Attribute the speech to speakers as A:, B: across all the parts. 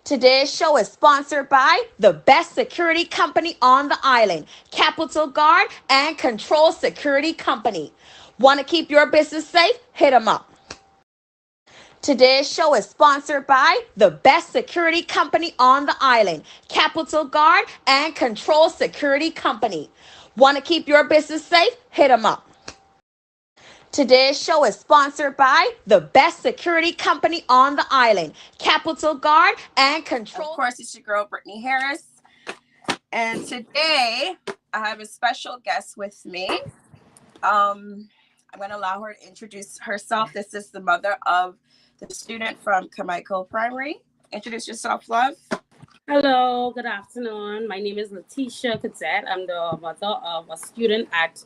A: Today's show is sponsored by the best security company on the island, Capital Guard and Control Security Company. Want to keep your business safe? Hit them up. Today's show is sponsored by the best security company on the island, Capital Guard and Control Security Company. Want to keep your business safe? Hit them up. Today's show is sponsored by the best security company on the island, Capital Guard and Control.
B: Of course, it's your girl, Brittany Harris. And today, I have a special guest with me. I'm going to allow her to introduce herself. This is the mother of the student from Carmichael Primary. Introduce yourself, love.
C: Hello, good afternoon. My name is Letitia Cadet. I'm the mother of a student at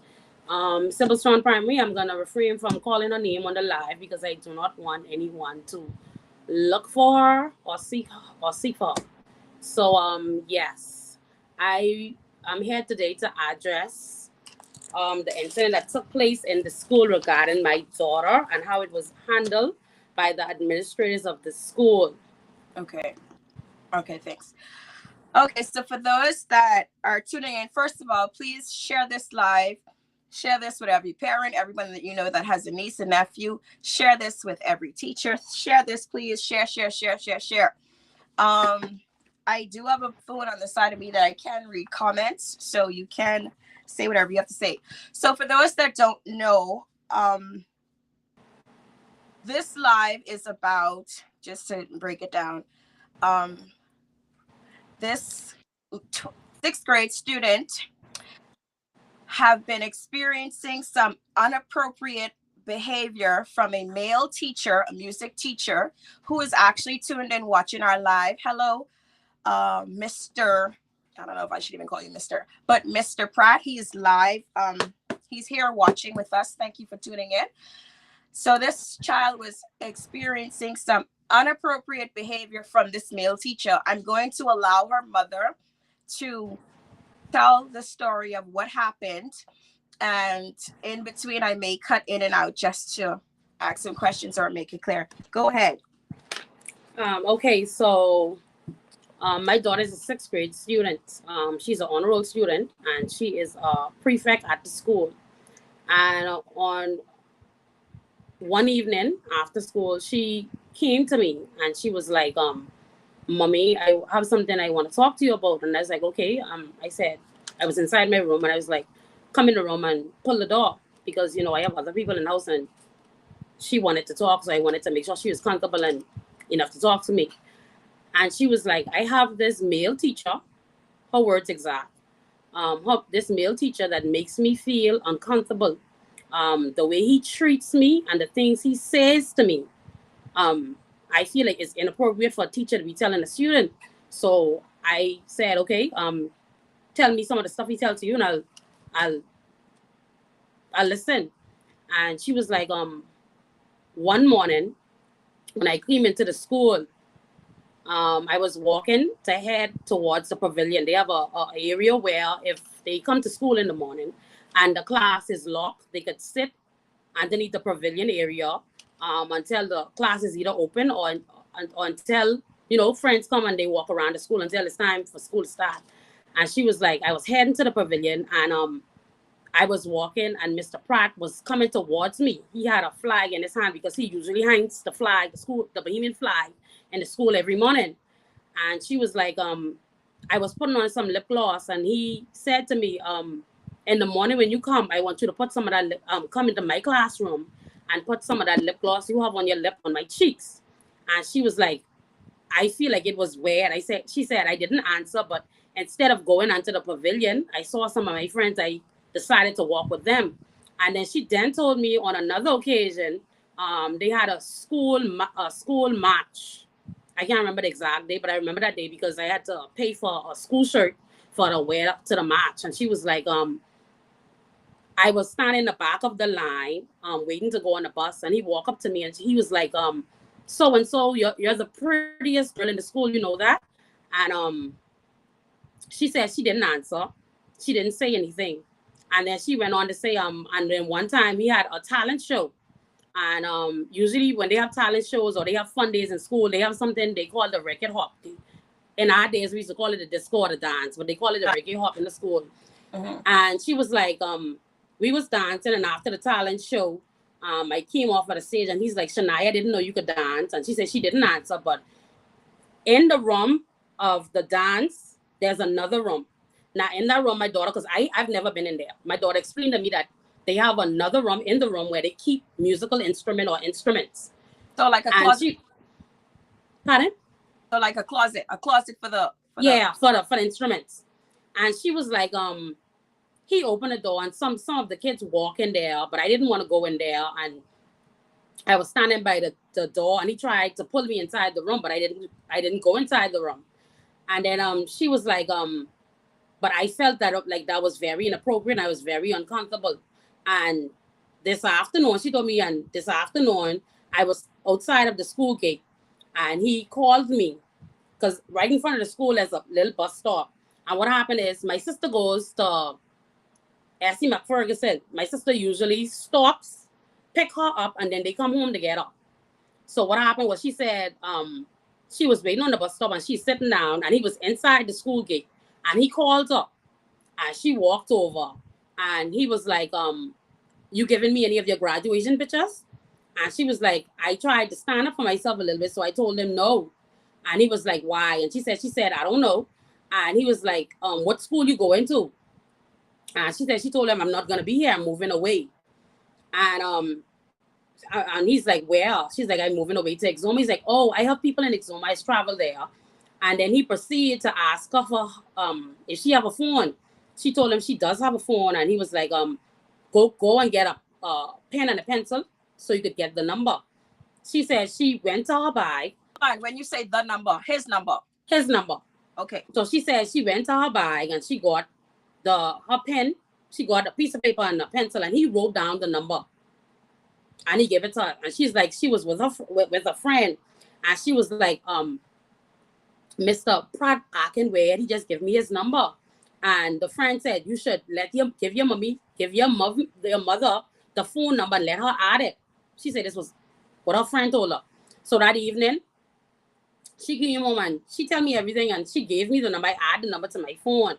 C: Sybil Strachan Primary. I'm going to refrain from calling her name on the live because I do not want anyone to look for her or seek for her. So, yes, I'm here today to address the incident that took place in the school regarding my daughter and how it was handled by the administrators of the school.
B: Okay, thanks. Okay, so for those that are tuning in, first of all, please share this live. Share this with every parent, everyone that you know that has a niece and nephew. Share this with every teacher. Share this, please. Share. I do have a phone on the side of me that I can read comments, so you can say whatever you have to say. So for those that don't know, this live is about, just to break it down, this sixth grade student have been experiencing some inappropriate behavior from a male teacher, a music teacher, who is actually tuned in watching our live. Hello, Mr. I don't know if I should even call you Mr. But Mr. Pratt, he is live. He's here watching with us. Thank you for tuning in. So this child was experiencing some inappropriate behavior from this male teacher. I'm going to allow her mother to tell the story of what happened, and in between I may cut in and out just to ask some questions or make it clear. Go ahead.
C: Okay, so my daughter is a sixth grade student. She's an honor roll student, and she is a prefect at the school. And on one evening after school, she came to me and she was like, Mommy, I have something I want to talk to you about. And I was like, okay. I said, I was inside my room and I was like, come in the room and pull the door because, I have other people in the house and she wanted to talk. So I wanted to make sure she was comfortable and enough to talk to me. And she was like, I have this male teacher, her words exact, this male teacher that makes me feel uncomfortable. The way he treats me and the things he says to me. I feel like it's inappropriate for a teacher to be telling a student. So I said, okay, tell me some of the stuff he tells you and I'll listen. And she was like, one morning when I came into the school, I was walking to head towards the pavilion. They have a area where if they come to school in the morning and the class is locked, they could sit underneath the pavilion area until the class is either open or until, friends come and they walk around the school until it's time for school to start. And she was like, I was heading to the pavilion and I was walking and Mr. Pratt was coming towards me. He had a flag in his hand because he usually hangs the flag, the Bahamian flag in the school every morning. And she was like, I was putting on some lip gloss and he said to me, in the morning when you come, I want you to put some of that, come into my classroom and put some of that lip gloss you have on your lip on my cheeks. And she was like, I feel like it was weird. She said, I didn't answer, but instead of going onto the pavilion, I saw some of my friends, I decided to walk with them. And then she then told me on another occasion, they had a school march. I can't remember the exact day, but I remember that day because I had to pay for a school shirt for the wear to the march. And she was like, I was standing in the back of the line, waiting to go on the bus, and he walked up to me and he was like, so and so, you're the prettiest girl in the school, you know that? And she said she didn't answer. She didn't say anything. And then she went on to say, and then one time he had a talent show. And usually when they have talent shows or they have fun days in school, they have something they call the record hop. In our days, we used to call it the disco or the dance, but they call it the reggae hop in the school. And she was like, we was dancing, and after the talent show, I came off of the stage, and he's like, Shania, I didn't know you could dance. And she said she didn't answer, but in the room of the dance, there's another room. Now, in that room, my daughter, because I've never been in there, my daughter explained to me that they have another room in the room where they keep musical instrument or instruments.
B: So like a closet.
C: Pardon?
B: So like a closet for the
C: instruments. And she was like, he opened the door and some of the kids walk in there, but I didn't want to go in there. And I was standing by the door, and he tried to pull me inside the room, but I didn't go inside the room. And then she was like, but I felt that like that was very inappropriate. I was very uncomfortable. And this afternoon, she told me, and this afternoon I was outside of the school gate, and he called me, because right in front of the school there's a little bus stop. And what happened is my sister goes to S.C. McFerguson. My sister usually stops, pick her up, and then they come home together. So what happened was, she said she was waiting on the bus stop, and she's sitting down, and he was inside the school gate, and he called her, and she walked over, and he was like, you giving me any of your graduation pictures? And she was like, I tried to stand up for myself a little bit, so I told him no. And he was like, why? And she said, I don't know. And he was like, what school you going to? And she told him, I'm not going to be here. I'm moving away. And he's like, where? She's like, I'm moving away to Exuma. He's like, oh, I have people in Exuma. I travel there. And then he proceeded to ask her for, if she have a phone. She told him she does have a phone. And he was like, go and get a pen and a pencil so you could get the number. She said she went to her bag.
B: When you say the number, his number.
C: His number.
B: Okay.
C: So she said she went to her bag and she got her pen. She got a piece of paper and a pencil, and he wrote down the number. And he gave it to her. And she's like, she was with a friend. And she was like, Mr. Pratt where he just gave me his number. And the friend said, you should give your mother the phone number and let her add it. She said this was what her friend told her. So that evening, she came home and she told me everything, and she gave me the number. I added the number to my phone.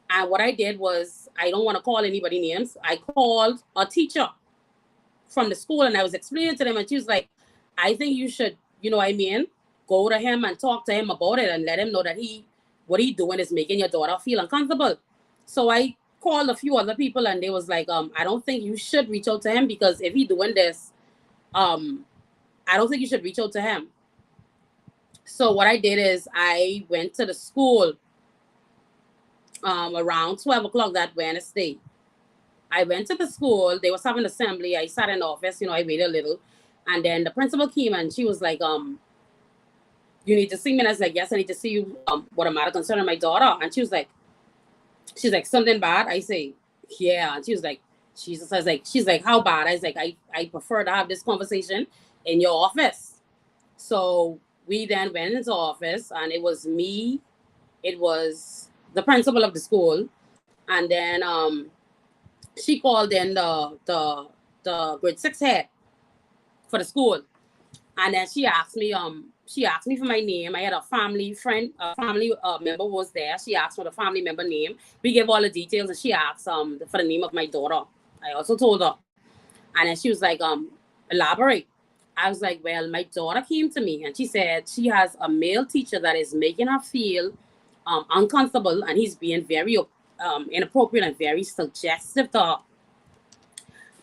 C: And what I did was, I don't want to call anybody names. I called a teacher from the school, and I was explaining to them, and she was like, I think you should, go to him and talk to him about it and let him know that what he doing is making your daughter feel uncomfortable. So I called a few other people, and they was like, I don't think you should reach out to him, because if he doing this, I don't think you should reach out to him. So what I did is I went to the school around 12 o'clock that Wednesday. I went to the school. They was having an assembly. I sat in the office, I waited a little. And then the principal came, and she was like, you need to see me. And I was like, yes, I need to see you. What a matter concerning my daughter. And she's like, something bad? I say, yeah. And she was like, Jesus. I was like, she's like, how bad? I was like, I prefer to have this conversation in your office. So we then went into office, and it was me. It was the principal of the school. And then she called in the grade 6 head for the school. And then she asked me for my name. I had a family member was there. She asked for the family member name. We gave all the details, and she asked for the name of my daughter. I also told her. And then she was like, elaborate. I was like, well, my daughter came to me, and she said she has a male teacher that is making her feel uncomfortable, and he's being very inappropriate and very suggestive to her.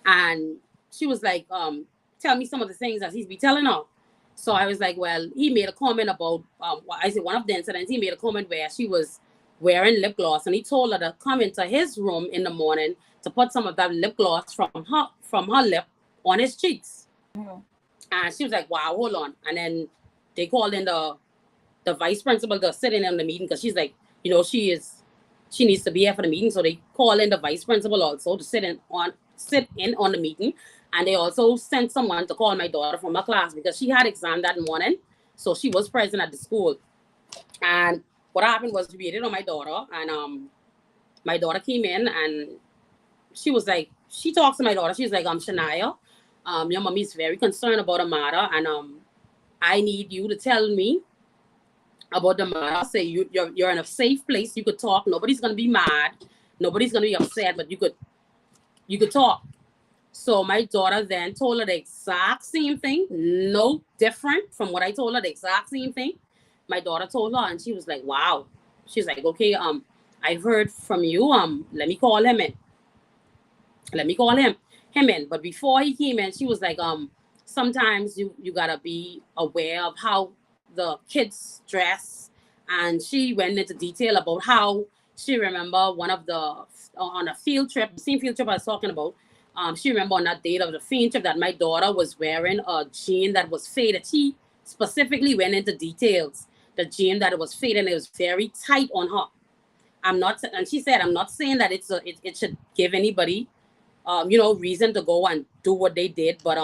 C: And she was like, tell me some of the things that he's be telling her. So I was like, well, he made a comment about, I said one of the incidents, he made a comment where she was wearing lip gloss, and he told her to come into his room in the morning to put some of that lip gloss from her lip on his cheeks. Mm-hmm. And she was like, wow, hold on. And then they called in the vice principal to sit in on the meeting, because she's like, she needs to be here for the meeting. So they call in the vice principal also to sit in on the meeting. And they also sent someone to call my daughter from her class, because she had exam that morning. So she was present at the school. And what happened was, we waited on my daughter, and my daughter came in, and she was like, she talks to my daughter. She's like, Shania, Your mommy is very concerned about the matter, and I need you to tell me about the matter. Say you're in a safe place. You could talk. Nobody's gonna be mad. Nobody's gonna be upset. But you could talk. So my daughter then told her the exact same thing, no different from what I told her, the exact same thing. My daughter told her, and she was like, "Wow." She's like, "Okay, I heard from you. Let me call him in. Let me call him in." But before he came in, she was like, sometimes you gotta be aware of how the kids dress, and she went into detail about how she remember one of the on a field trip, the same field trip I was talking about. She remember on that date of the field trip that my daughter was wearing a jean that was faded. She specifically went into details. The jean that it was faded, and it was very tight on her. I'm not, and she said, I'm not saying that it should give anybody, reason to go and do what they did, but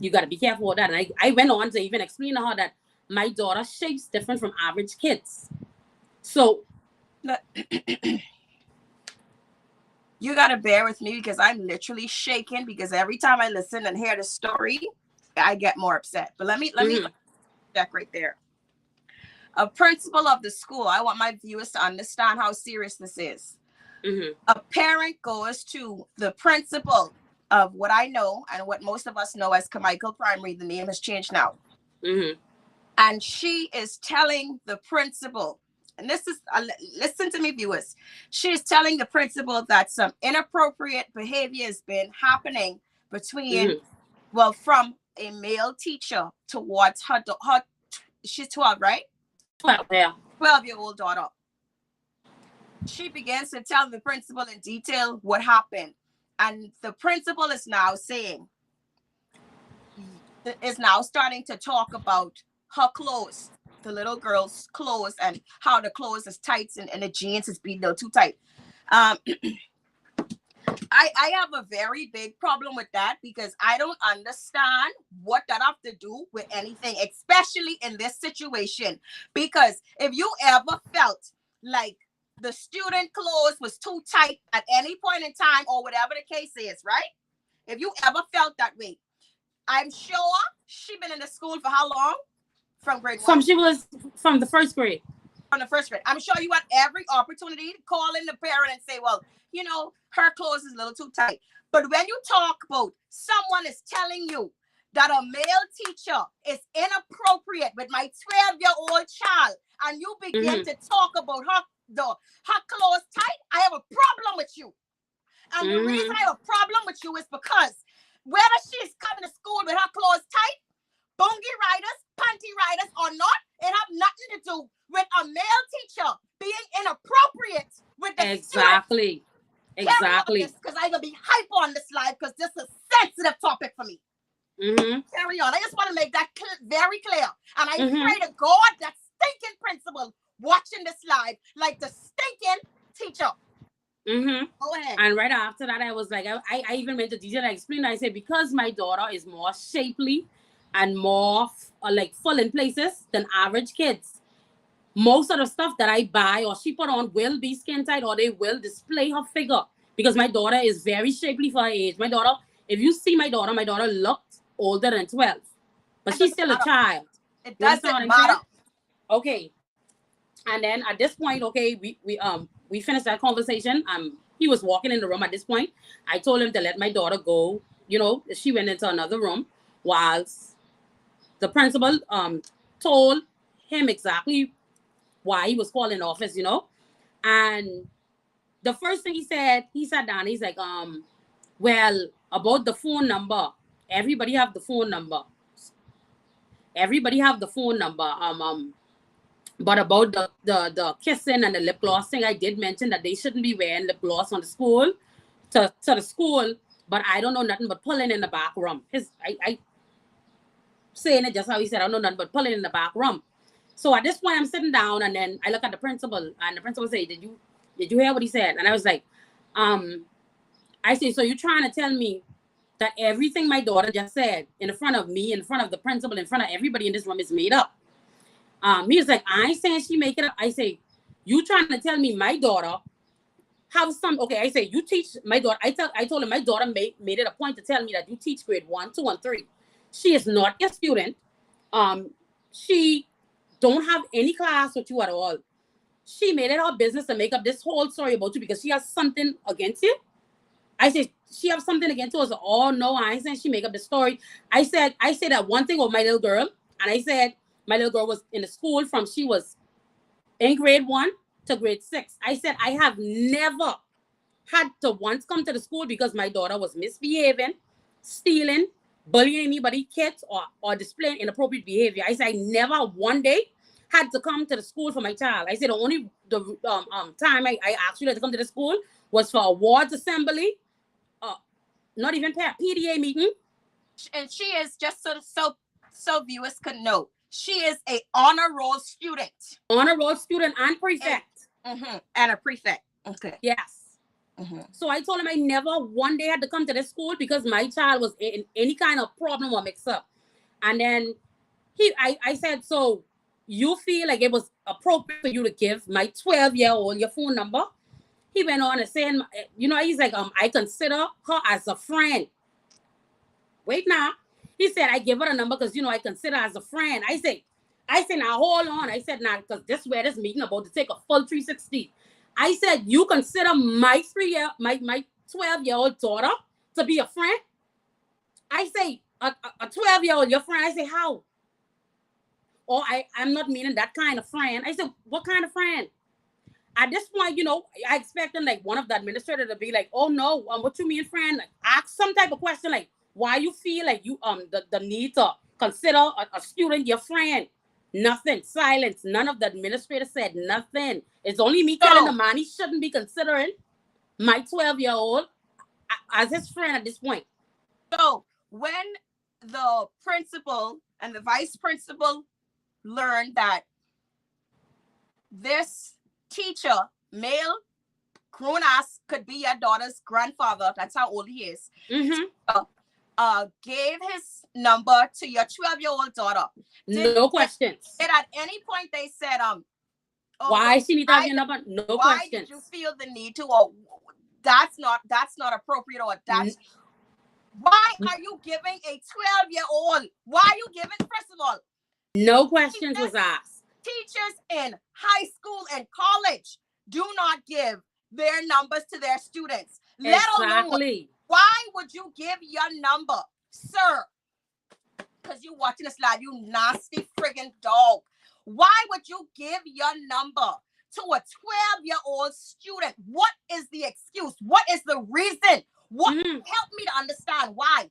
C: you got to be careful with that. And I went on to even explain to her that my daughter shapes different from average kids. So
B: you got to bear with me because I'm literally shaking, because every time I listen and hear the story, I get more upset. But let me check right there. A principal of the school, I want my viewers to understand how serious this is. A parent goes to the principal of what I know and what most of us know as Carmichael Primary. The name has changed now. And she is telling the principal, and this is, listen to me, viewers. She is telling the principal that some inappropriate behavior has been happening between, from a male teacher towards her she's 12, right?
C: 12, yeah.
B: 12-year-old daughter. She begins to tell the principal in detail what happened. And the principal is now starting to talk about her clothes, the little girl's clothes, and how the clothes is tight and the jeans is being a little too tight. I have a very big problem with that, because I don't understand what that have to do with anything, especially in this situation. Because if you ever felt like the student clothes was too tight at any point in time, or whatever the case is, right? If you ever felt that way, I'm sure she been in the school for how long? From grade 1?
C: She was from the first grade.
B: From the first grade. I'm sure you had every opportunity to call in the parent and say, well, her clothes is a little too tight. But when you talk about someone is telling you that a male teacher is inappropriate with my 12-year-old child, and you begin to talk about her clothes tight, I have a problem with you. And the reason I have a problem with you is because whether she's coming to school with her clothes tight, bungie riders, panty riders or not, it have nothing to do with a male teacher being inappropriate with the
C: Exactly.
B: Because I'm going to be hype on this live, because this is a sensitive topic for me. Carry on. I just want to make that very clear. And I pray to God that stinking principal watching this live, like the stinking teacher. Go ahead.
C: And right after that, I was like, I even went to detail. I explained, I said, because my daughter is more shapely and more full in places than average kids, most of the stuff that I buy or she put on will be skin tight, or they will display her figure, because my daughter is very shapely for her age. My daughter, if you see my daughter looked older than 12, but she's still a child.
B: It doesn't matter.
C: Okay. And then at this point, okay, we finished that conversation. He was walking in the room at this point. I told him to let my daughter go. She went into another room, whilst the principal told him exactly why he was calling the office, And the first thing he sat down, he's like, well, about the phone number. Everybody have the phone number. But about the kissing and the lip gloss thing, I did mention that they shouldn't be wearing lip gloss on the school to the school, but I don't know nothing but pulling in the back room. I saying it just how he said, I don't know nothing but pulling in the back room. So at this point, I'm sitting down, and then I look at the principal, and the principal say, did you hear what he said? And I was like, I say, so you're trying to tell me that everything my daughter just said in front of me, in front of the principal, in front of everybody in this room is made up? He was like, I ain't saying she make it up. I say, you trying to tell me my daughter have some, okay, I say, you teach my daughter, I told him my daughter made it a point to tell me that you teach grade 1, 2, and 3. She is not your student. She don't have any class with you at all. She made it her business to make up this whole story about you because she has something against you. I said, she have something against you. I said, oh no, I ain't saying she make up the story. I said that one thing with my little girl, and I said my little girl was in the school from she was in grade 1 to grade 6. I said, I have never had to once come to the school because my daughter was misbehaving, stealing, bullying anybody, kids, or displaying inappropriate behavior. I said, I never one day had to come to the school for my child. I said, the only time I asked you to come to the school was for awards assembly, not even PDA meeting.
B: And she is, just so viewers could know, she is a honor roll student.
C: Honor roll student and prefect.
B: And a prefect. Okay.
C: Yes. So I told him I never one day had to come to the school because my child was in any kind of problem or mix up. And then I said, so you feel like it was appropriate for you to give my 12-year-old your phone number? He went on and saying, he's like, I consider her as a friend. Wait now. He said, I give her a number because, I consider her as a friend. I said, now hold on. I said, now, because this is where this meeting about to take a full 360. I said, you consider my 12-year-old daughter to be a friend? I say, a 12-year-old, your friend? I say, how? Or I'm not meaning that kind of friend. I said, what kind of friend? At this point, I expected like one of the administrators to be like, oh no, what you mean, friend? Like, ask some type of question like, why you feel like you the need to consider a student your friend? Nothing. Silence. None of the administrators said nothing. It's only me telling the man he shouldn't be considering my 12-year-old as his friend at this point.
B: So when the principal and the vice principal learned that this teacher, male, grown ass, could be your daughter's grandfather, that's how old he is, gave his number to your 12-year-old daughter.
C: No questions.
B: And at any point they said,
C: why she need to have your number? No questions.
B: Why did you feel the need to, or that's not appropriate, or that's why are you giving a 12-year-old? Why are you giving, first of all,
C: no questions was asked.
B: Teachers in high school and college do not give their numbers to their students. Let alone, why would you give your number, sir? Because you watching this live, you nasty friggin' dog. Why would you give your number to a 12-year-old student? What is the excuse? What is the reason? What? Help me to understand why.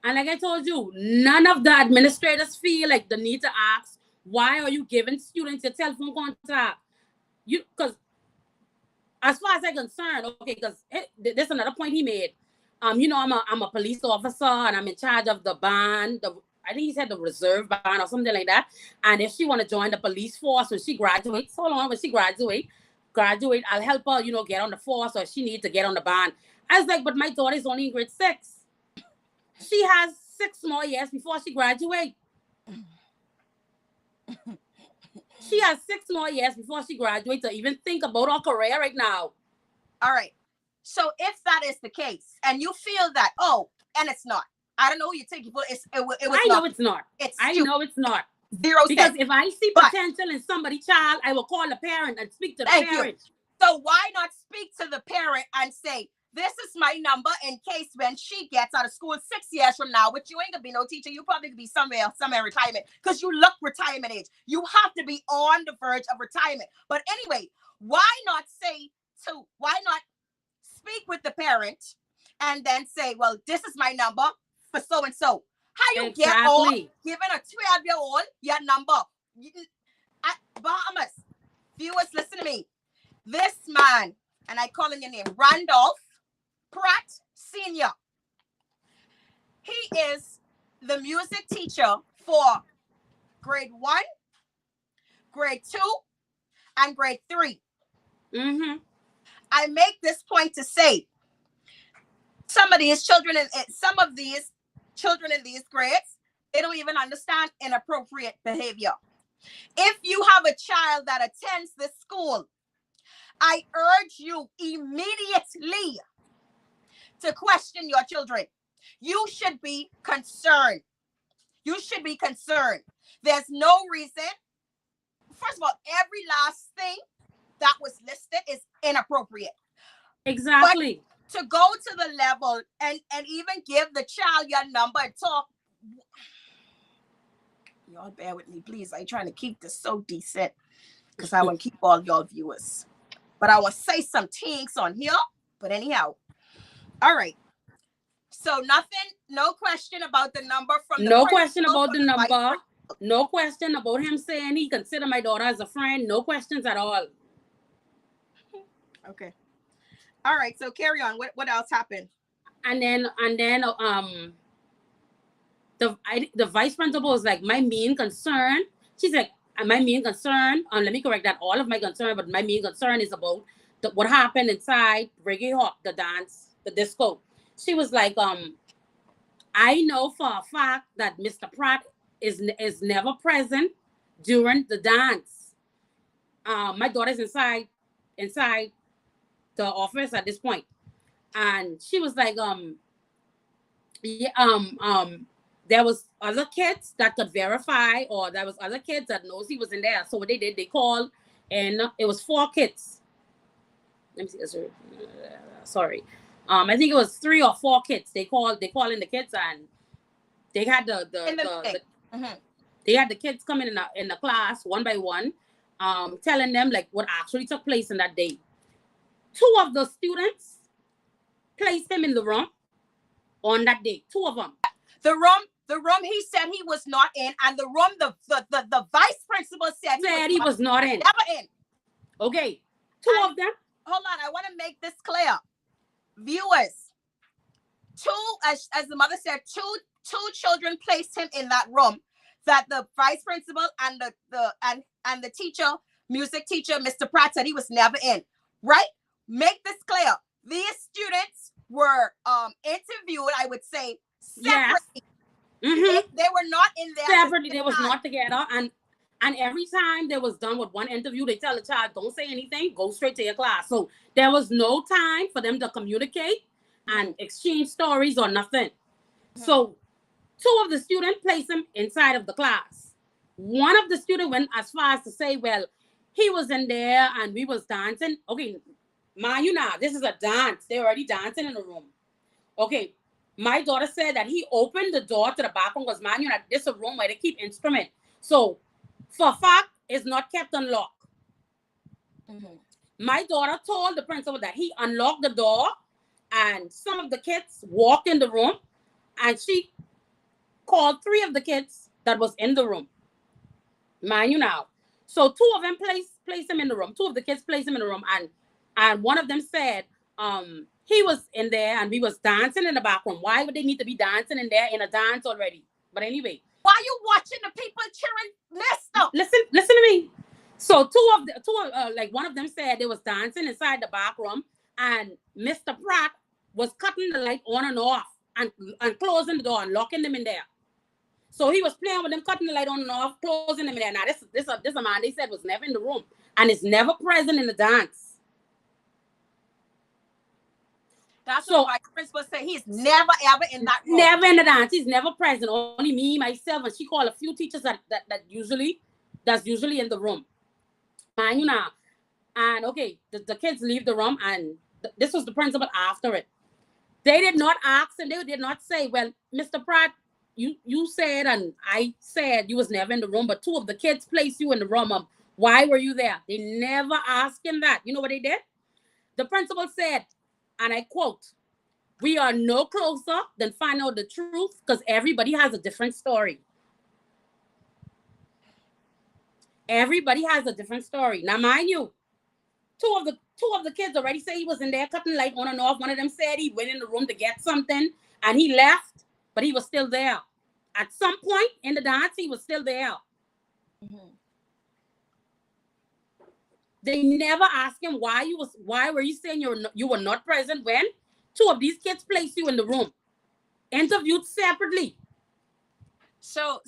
C: And like I told you, none of the administrators feel like the need to ask, why are you giving students your telephone contact? Because as far as I'm concerned, okay, because there's another point he made. I'm a police officer and I'm in charge of the band. I think he said the reserve band or something like that. And if she want to join the police force when she graduates, when she graduate, I'll help her, get on the force, or she needs to get on the band. I was like, but my daughter is only in grade 6. She has 6 more years before she graduates. She has 6 more years before she graduates to even think about her career right now.
B: All right. So if that is the case, and you feel that, and it's not, I don't know who you think, but it was
C: I know it's not. I know it's not.
B: 0 cents.
C: Because if I see potential in somebody's child, I will call the parent and speak to the parent.
B: So why not speak to the parent and say, this is my number in case when she gets out of school 6 years from now, which you ain't gonna be no teacher, you probably could be somewhere in retirement, because you look retirement age. You have to be on the verge of retirement. But anyway, why not speak with the parent and then say, well, this is my number for so and so. How you get on giving a 12-year-old your number? Bahamas, viewers, listen to me. This man, and I call him your name, Randolph Pratt Sr. He is the music teacher for grade 1, grade 2, and grade 3. I make this point to say some of these children in these grades, they don't even understand inappropriate behavior. If you have a child that attends this school I urge you immediately to question your children. You should be concerned. You should be concerned. There's no reason. First of all, every last thing that was listed is inappropriate.
C: Exactly.
B: But to go to the level and even give the child your number and talk, y'all bear with me, please. I'm trying to keep this so decent because I want to keep all y'all viewers. But I will say some things on here. But anyhow, all right. So nothing, no question about the number from the
C: no question about the
B: vice
C: number. No question about him saying he considered my daughter as a friend. No questions at all.
B: Okay. All right. So carry on. What else happened?
C: And then the vice principal was like, my main concern. She's like, my main concern. Let me correct that. All of my concern, but my main concern is about what happened inside Reggae Hop, the dance, the disco. She was like, I know for a fact that Mr. Pratt is never present during the dance. My daughter's inside the office at this point, and she was like, there was other kids that could verify, or there was other kids that knows he was in there. So what they did, they called, and it was 4 kids. Let me see. Sorry. I think it was 3 or 4 kids. They called in the kids, and they had they had the kids coming in the class one by one, telling them like what actually took place in that day. 2 of the students placed him in the room on that day. 2 of them.
B: The room he said he was not in, and the room the vice principal said
C: he was not in.
B: Never in.
C: Okay. 2 of them.
B: Hold on, I want to make this clear. Viewers, 2, as the mother said, two children placed him in that room that the vice principal and the teacher, music teacher, Mr. Pratt, said he was never in. Right? Make this clear. These students were interviewed, I would say, separately.
C: Yes.
B: They were not in there
C: separately. They was not together, and every time they was done with one interview, they tell the child, don't say anything, go straight to your class. So there was no time for them to communicate and exchange stories or nothing. So 2 of the students placed him inside of the class. One of the students went as far as to say, well, he was in there and we was dancing. Okay, mind you now, this is a dance. They're already dancing in the room. Okay, my daughter said that he opened the door to the bathroom because, mind you, this is a room where they keep instruments. So for a fact, it's not kept unlocked. My daughter told the principal that he unlocked the door and some of the kids walked in the room, and she called 3 of the kids that was in the room. Mind you now. So 2 of them placed him in the room. 2 of the kids placed him in the room, and one of them said he was in there and we was dancing in the bathroom. Why would they need to be dancing in there in a dance already? But anyway.
B: Why are you watching the people cheering?
C: Listen to me. So one of them said they was dancing inside the back room, and Mr. Pratt was cutting the light on and off and closing the door and locking them in there. So he was playing with them, cutting the light on and off, closing them in there. Now this a man they said was never in the room and is never present in the dance.
B: That's what my principal said. He's never ever in that room.
C: Never in the dance. He's never present. Only me, myself, and she called a few teachers that's usually in the room. Man, you know. And okay, the kids leave the room, and this was the principal after it. They did not ask him. They did not say, well, Mr. Pratt, you said and I said you was never in the room, but 2 of the kids placed you in the room. Why were you there? They never asked him that. You know what they did? The principal said, and I quote, "We are no closer than find out the truth because everybody has a different story." Everybody has a different story. Now, mind you, two of the kids already say he was in there cutting light on and off. One of them said he went in the room to get something and he left, but he was still there. At some point in the dance, he was still there. They never asked him why were you saying you were not present when 2 of these kids placed you in the room, interviewed separately.
B: So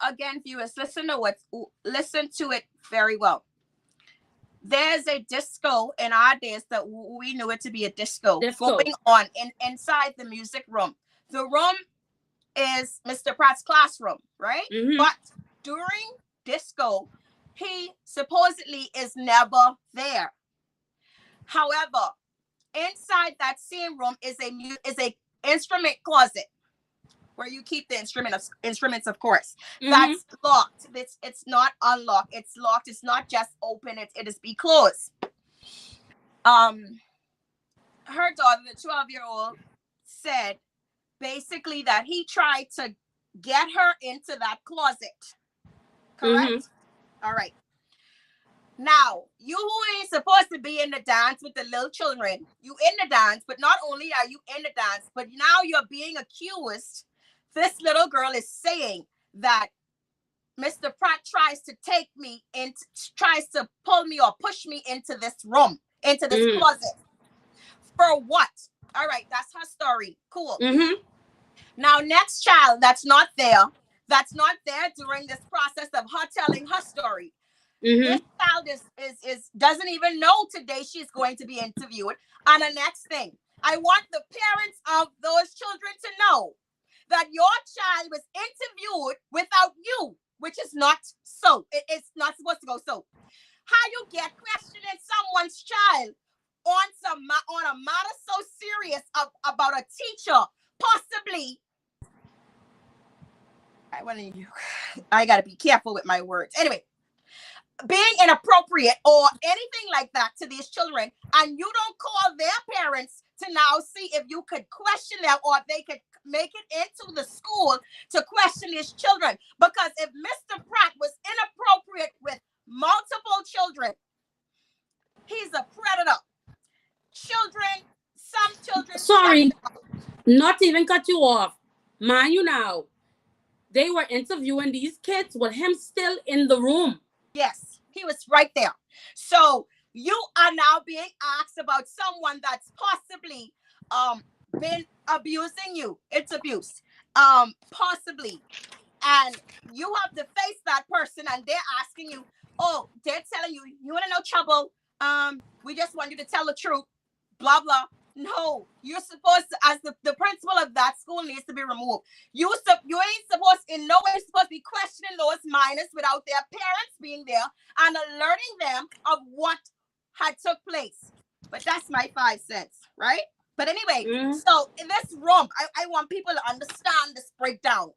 B: again, viewers, listen to it very well. there's a disco in our days that we knew it to be a disco. Going on inside the music room. The room is Mr. Pratt's classroom, right? But during disco, he supposedly is never there. However, inside that same room is a instrument closet where you keep the instruments, of course. That's locked. It's not unlocked. It's locked. It's not just open. It is be closed. Her daughter, the 12-year-old, said basically that he tried to get her into that closet. Correct? All right. Now, you who ain't supposed to be in the dance with the little children, you in the dance, but not only are you in the dance, but now you're being accused. This little girl is saying that Mr. Pratt tries to take me in, tries to pull me or push me into this room, into this closet. For what? All right, that's her story. Cool. Now, next child that's not there during this process of her telling her story. This child is doesn't even know today she's going to be interviewed. And the next thing, I want the parents of those children to know that your child was interviewed without you, which is not so. It's not supposed to go so. How you get questioning someone's child on a matter so serious about a teacher, possibly. I gotta be careful with my words. Anyway, being inappropriate or anything like that to these children, and you don't call their parents to now see if you could question them or they could make it into the school to question these children. Because if Mr. Pratt was inappropriate with multiple children, he's a predator. Some children.
C: Sorry, not even cut you off. Mind you now, they were interviewing these kids with him still in the room.
B: Yes, he was right there. So you are now being asked about someone that's possibly been abusing you. It's abuse. Possibly. And you have to face that person and they're asking you, oh, they're telling you, you want to know trouble? We just want you to tell the truth. Blah, blah. No, you're supposed to, as the principal of that school needs to be removed. You ain't supposed, in no way supposed to be questioning those minors without their parents being there and alerting them of what had took place. But that's my 5 cents, right? But anyway, so in this room, I want people to understand this breakdown.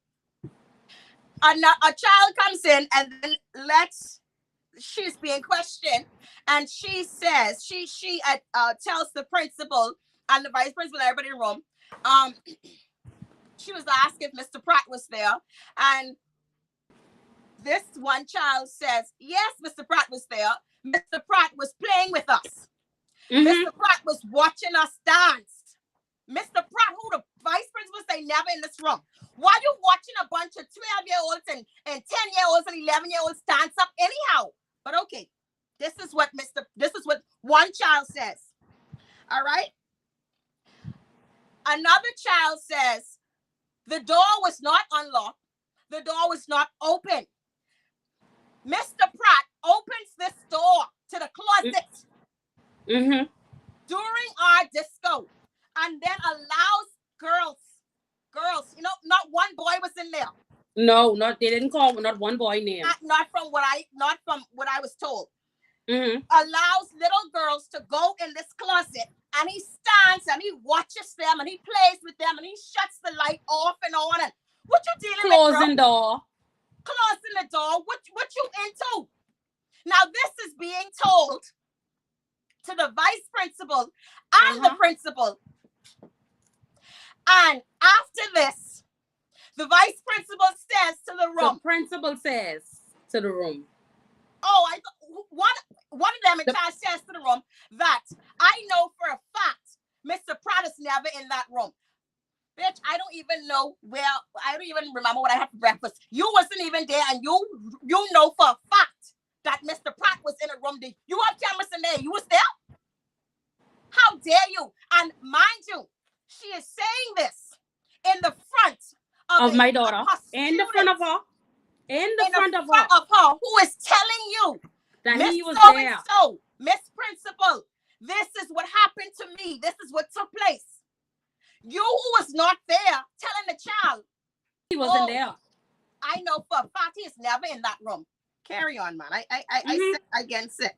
B: A child comes in and then she's being questioned, and she says, she tells the principal and the vice principal, everybody in the room, she was asked if Mr. Pratt was there, and this one child says, yes, Mr. Pratt was there. Mr. Pratt was playing with us. Mr. Pratt was watching us dance. Mr. Pratt, who the vice principal say never in this room. Why you watching a bunch of 12-year-olds and 10-year-olds and 11-year-olds dance up anyhow? But okay, this is what one child says. All right. Another child says the door was not unlocked. The door was not open. Mr. Pratt opens this door to the closet during our disco, and then allows girls, not one boy was in there.
C: No, they didn't call not one boy name.
B: Not from what I was told. Allows little girls to go in this closet, and he stands and he watches them and he plays with them and he shuts the light off and on. And what you dealing with,
C: Closing door.
B: Closing the door. What you into? Now this is being told to the vice principal and the principal. And after this, the vice principal says to the room.
C: The principal says to the room.
B: Oh, one of them in charge says to the room that I know for a fact Mr. Pratt is never in that room. Bitch, I don't even know where. I don't even remember what I had for breakfast. You wasn't even there, and you know for a fact that Mr. Pratt was in a room. You have cameras in there. You was there? How dare you? And mind you, she is saying this in the front of
C: my daughter, in the front of her, in the front of her,
B: who is telling you
C: that he was there.
B: Miss Principal, this is what happened to me. This is what took place. You who was not there telling the child.
C: He wasn't there.
B: I know for a fact he is never in that room. Carry on, man. I said against it.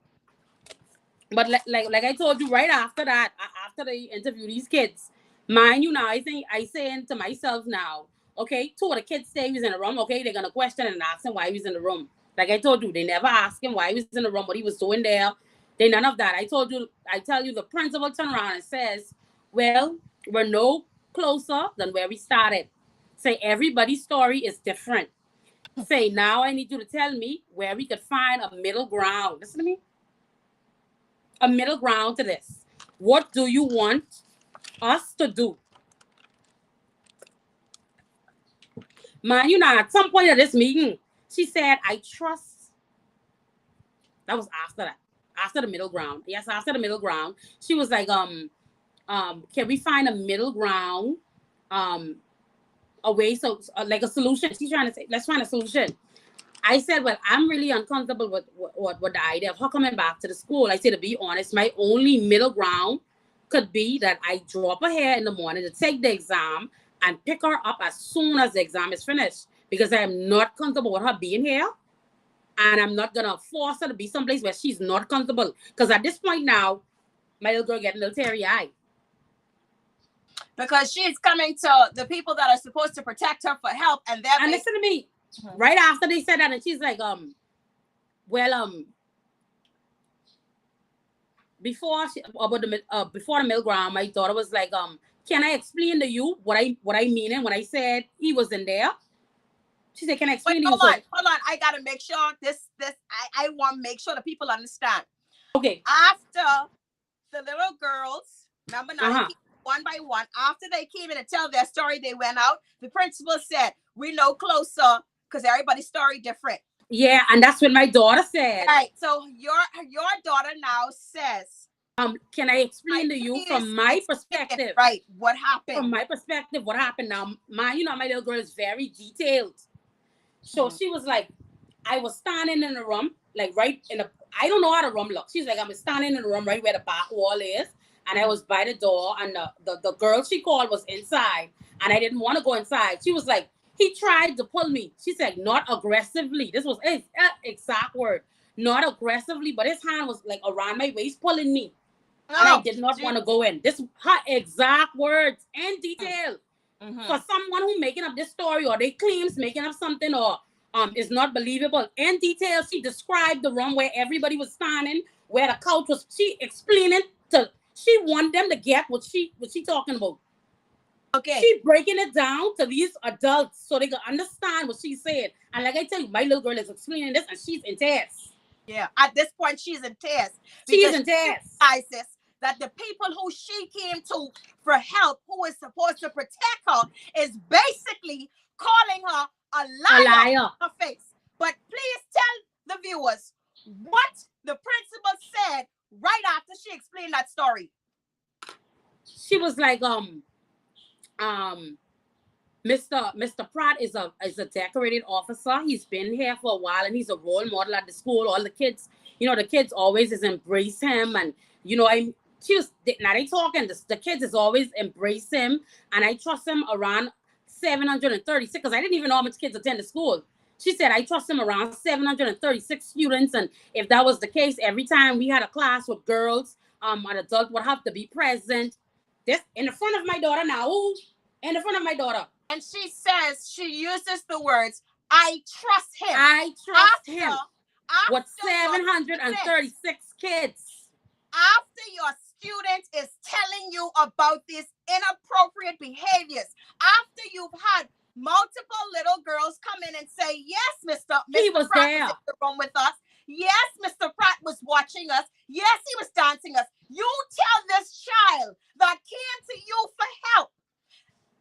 C: But like I told you, right after that, after they interview these kids, mind you now, I saying to myself now, okay, 2 of the kids say he was in the room, okay, they're gonna question and ask him why he was in the room. Like I told you, they never asked him why he was in the room, what he was doing there. They none of that. I tell you, the principal turned around and says, well, we're no closer than where we started. Say everybody's story is different. Say now I need you to tell me where we could find a middle ground. Listen to me. A middle ground to this. What do you want us to do? Man, you know, at some point of this meeting, she said, I trust. That was after that. After the middle ground. Yes, after the middle ground. She was like, can we find a middle ground? A way, so like a solution. She's trying to say, let's find a solution. I said, well, I'm really uncomfortable with the idea of her coming back to the school. I said, to be honest, my only middle ground could be that I drop her here in the morning to take the exam and pick her up as soon as the exam is finished, because I am not comfortable with her being here. And I'm not going to force her to be someplace where she's not comfortable. Because at this point now, my little girl getting a little teary-eyed.
B: Because she's coming to the people that are supposed to protect her for help. And they're
C: listen to me. Right after they said that, and she's like, before the middle ground, my daughter was like, can I explain to you what I mean when I said he was in there? She said, can I explain to you?
B: Hold on. I gotta make sure I want to make sure the people understand.
C: Okay.
B: After the little girls, number 9, one by one, after they came in and tell their story, they went out. The principal said, "We know closer," because everybody's story different.
C: Yeah, and that's what my daughter said.
B: All right. So your daughter now says,
C: can I explain to you from my perspective?
B: Right. What happened?
C: From my perspective, what happened now? My little girl is very detailed. So she was like, I was standing in the room, like right in the, I don't know how the room looks. She's like, I'm standing in the room right where the back wall is. And I was by the door, and the girl she called was inside, and I didn't want to go inside. She was like, he tried to pull me. She said, not aggressively. This was his exact word. Not aggressively, but his hand was like around my waist, pulling me. And I did not want to go in. This her exact words in detail. For someone who making up this story, or they claims making up something, or is not believable. In detail, she described the room where everybody was standing, where the couch was. She explained it to. She want them to get what she talking about. Okay. She breaking it down to these adults so they can understand what she's saying. And like I tell you, my little girl is explaining this, and she's in tears.
B: Yeah, at this point, she's in tears.
C: She's in tears.
B: She realizes that the people who she came to for help, who is supposed to protect her, is basically calling her a liar in her face. But please tell the viewers what the principal said right after she explained that story.
C: She was like, Mr. Pratt is a decorated officer. He's been here for a while, and he's a role model at the school. All the kids, the kids always embrace him, and now they talking. The kids is always embrace him, and I trust him around 736, because I didn't even know how much kids attend the school. She said, I trust him around 736 students. And if that was the case, every time we had a class with girls, an adult would have to be present. This in the front of my daughter now. Ooh, in the front of my daughter.
B: And she says, she uses the words, I trust him.
C: I trust him. With 736 kids.
B: After your student is telling you about these inappropriate behaviors, after you've had multiple little girls come in and say, yes, Mr.
C: He was
B: Pratt
C: there
B: was in the room with us. Yes, Mr. Pratt was watching us. Yes, he was dancing us. You tell this child that came to you for help,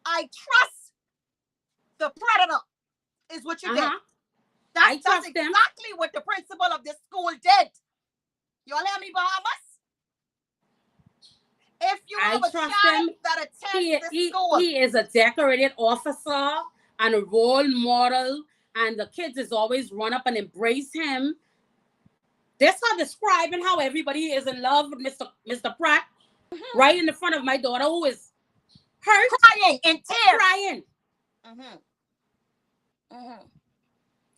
B: I trust the predator, is what you did. That's exactly what the principal of this school did. You all hear me, Bahamas? If you have a child that attends the school.
C: He is a decorated officer and a role model, and the kids is always run up and embrace him. That's her describing how everybody is in love with Mr. Pratt, right in the front of my daughter, who is hurt,
B: crying in tears,
C: crying.
B: Mm-hmm.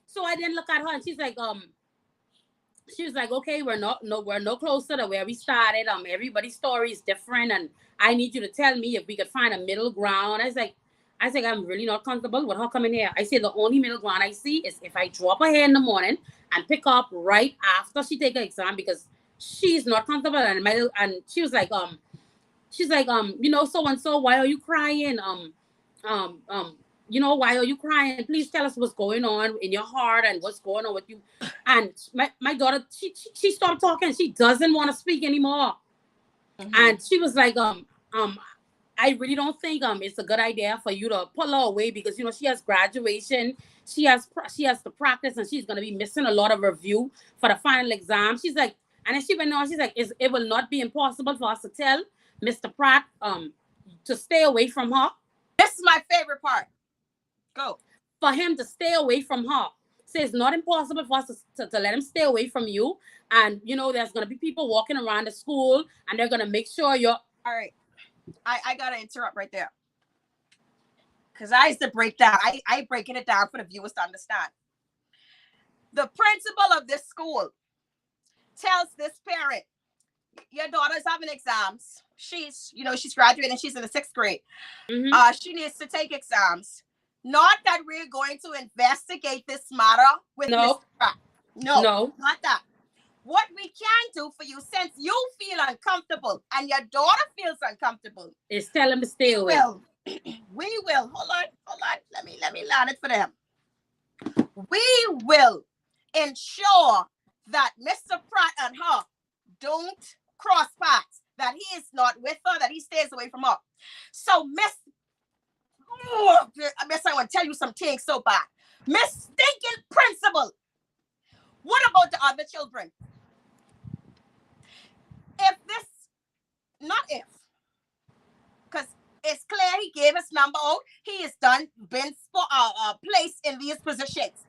C: So I didn't look at her, and she was like, okay, we're no closer to where we started. Everybody's story is different, and I need you to tell me if we could find a middle ground. I was like, I'm really not comfortable with her coming here. I said the only middle ground I see is if I drop her here in the morning and pick up right after she take her exam, because she's not comfortable. And she was like, you know, so and so, why are you crying? You know, why are you crying? Please tell us what's going on in your heart and what's going on with you. And my daughter, she stopped talking. She doesn't want to speak anymore. And she was like, I really don't think it's a good idea for you to pull her away, because, you know, she has graduation, she has to practice, and she's going to be missing a lot of review for the final exam. She's like, and then she went on, she's like, it will not be impossible for us to tell Mr. Pratt to stay away from her.
B: This is my favorite part. Go.
C: For him to stay away from her. So it's not impossible for us to let him stay away from you. And, you know, there's going to be people walking around the school, and they're going to make sure you're...
B: All right. I got to interrupt right there. Because I used to break down. I breaking it down for the viewers to understand. The principal of this school tells this parent, your daughter's having exams. She's graduating. She's in the 6th grade. She needs to take exams. Not that we're going to investigate this matter with Mr. Pratt. No, not that. What we can do for you, since you feel uncomfortable and your daughter feels uncomfortable,
C: is tell him to stay away.
B: We will. Hold on. Let me learn it for them. We will ensure that Mr. Pratt and her don't cross paths, that he is not with her, that he stays away from her. So, Miss, I want to tell you some things so bad. Miss Stinking Principal, what about the other children? Because it's clear he gave his number out. He has been placed in these positions.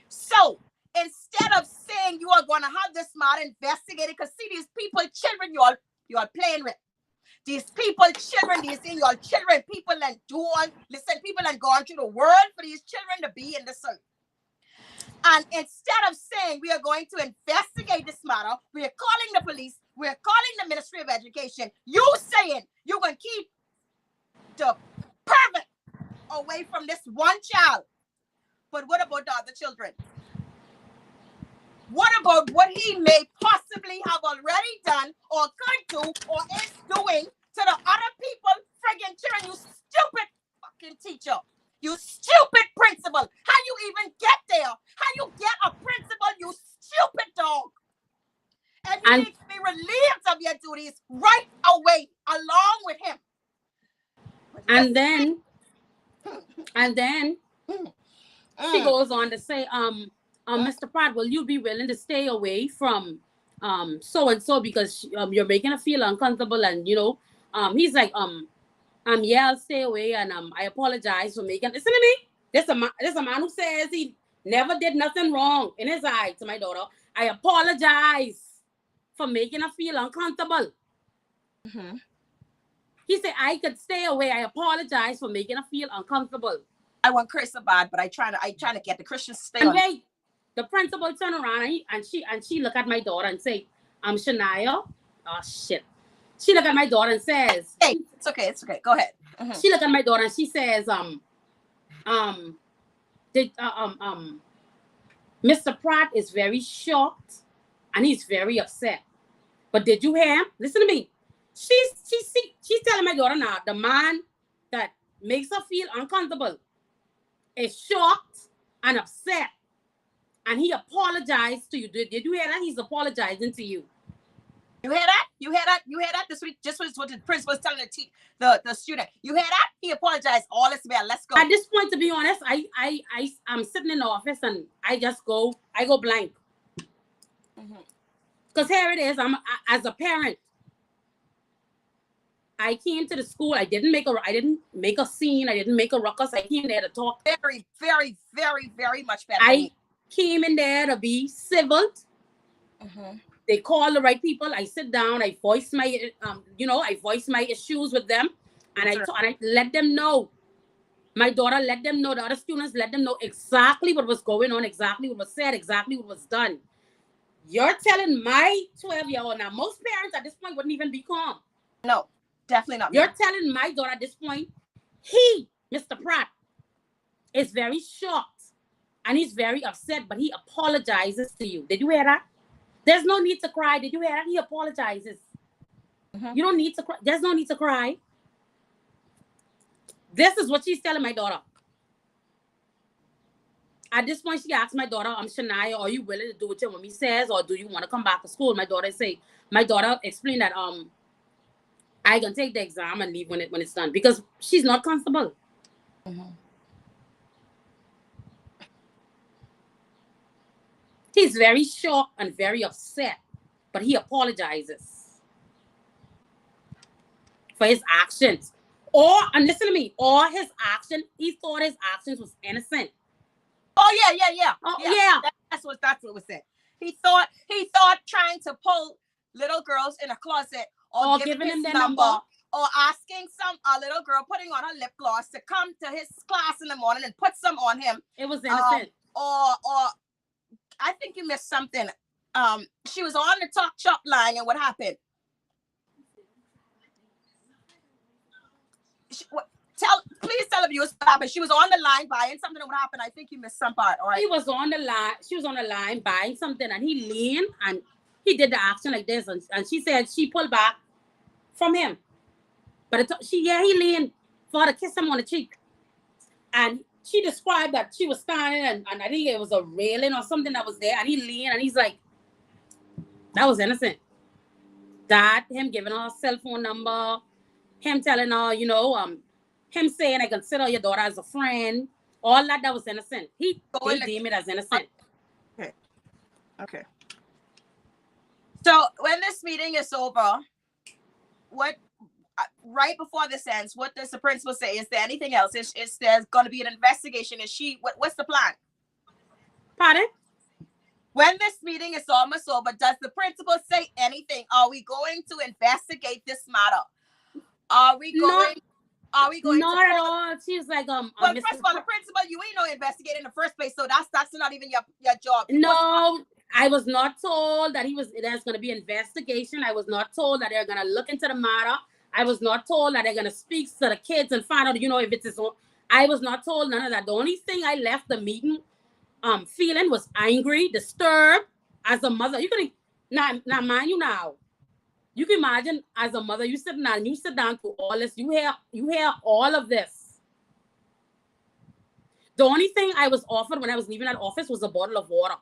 B: So instead of saying you are going to have this matter investigated, because see, these people, children, you are playing with. These people, children, these in your children, people and people and gone through the world for these children to be in the sun. And instead of saying we are going to investigate this matter, we are calling the police, we are calling the Ministry of Education, you saying you're going to keep the pervert away from this one child. But what about the other children? What about what he may possibly have already done or could do or is doing to the other people, friggin' children? You stupid fucking teacher. You stupid principal. How you even get there? How you get a principal, you stupid dog? And you need to be relieved of your duties right away along with him.
C: And then she goes on to say, Mr. Pratt, will you be willing to stay away from so-and-so because you're making her feel uncomfortable? And, you know, he's like, yeah, I'll stay away, and I apologize for making... Listen to me. There's a man who says he never did nothing wrong in his eye to my daughter. I apologize for making her feel uncomfortable. He said, I could stay away. I apologize for making her feel uncomfortable.
B: I want Chris so bad, but I trying to get the Christians to stay
C: and
B: on.
C: Wait, the principal turned around and she look at my daughter and say, Shania, oh shit. She look at my daughter and says,
B: hey, it's okay. Go ahead.
C: She look at my daughter and she says, Mr. Pratt is very shocked and he's very upset. But did you hear him? Listen to me. She's telling my daughter now, the man that makes her feel uncomfortable is shocked and upset. And he apologized to you. Did you hear that? He's apologizing to you.
B: You hear that? You hear that? This week, just what the principal was telling the student. You hear that? He apologized. All is well. Let's go.
C: At this point, to be honest, I'm sitting in the office and I go blank. Because here it is. As a parent, I came to the school. I didn't make a scene. I didn't make a ruckus. I came there to talk.
B: Very, very, very, very much better.
C: I came in there to be civil. They call the right people. I sit down. I voice my, I voice my issues with them, and I let them know. My daughter let them know. The other students let them know exactly what was going on, exactly what was said, exactly what was done. You're telling my 12-year-old now. Most parents at this point wouldn't even be calm.
B: No, definitely not.
C: You're telling my daughter at this point, he, Mr. Pratt, is very shocked and he's very upset, but he apologizes to you. Did you hear that? There's no need to cry. Did you hear that? He apologizes. You don't need to cry. There's no need to cry. This is what she's telling my daughter. At this point, she asked my daughter, Shania, are you willing to do what your mommy says, or do you want to come back to school? My daughter explained that I can take the exam and leave when it's done, because she's not comfortable. He's very shocked and very upset, but he apologizes for his actions. And listen to me, his action, he thought his actions was innocent.
B: Oh yeah.
C: Oh yeah.
B: That's what was said. He thought trying to pull little girls in a closet or giving them their number or asking a little girl putting on her lip gloss to come to his class in the morning and put some on him.
C: It was innocent.
B: Or I think you missed something. She was on the talk shop line, and what happened? Please tell the viewers what happened. She was on the line buying something, and what happened? I think you missed some part. All right.
C: He was on the line. She was on the line buying something, and he leaned and he did the action like this, and she said she pulled back from him, but he leaned for her to kiss him on the cheek, and she described that she was standing and I think it was a railing or something that was there, and he leaned and he's like, that was innocent. That him giving her a cell phone number, him telling her, him saying I consider your daughter as a friend, all that was innocent. They deem it as innocent.
B: Okay. So when this meeting is over, right before this ends, what does the principal say? Is there anything else? Is there going to be an investigation? What's the plan?
C: Pardon?
B: When this meeting is almost over, does the principal say anything? Are we going to investigate this matter? Are we going
C: not at all? She's like,
B: well, first of all, the principal, you ain't no investigator in the first place, so that's not even your job.
C: No, I was not told that there's going to be investigation. I was not told that they're going to look into the matter. I was not told that they're going to speak to the kids and find out, if it's his own. I was not told none of that. The only thing I left the meeting feeling was angry, disturbed as a mother. You can now mind you now. You can imagine as a mother, you sit down through all this. You hear all of this. The only thing I was offered when I was leaving that office was a bottle of water.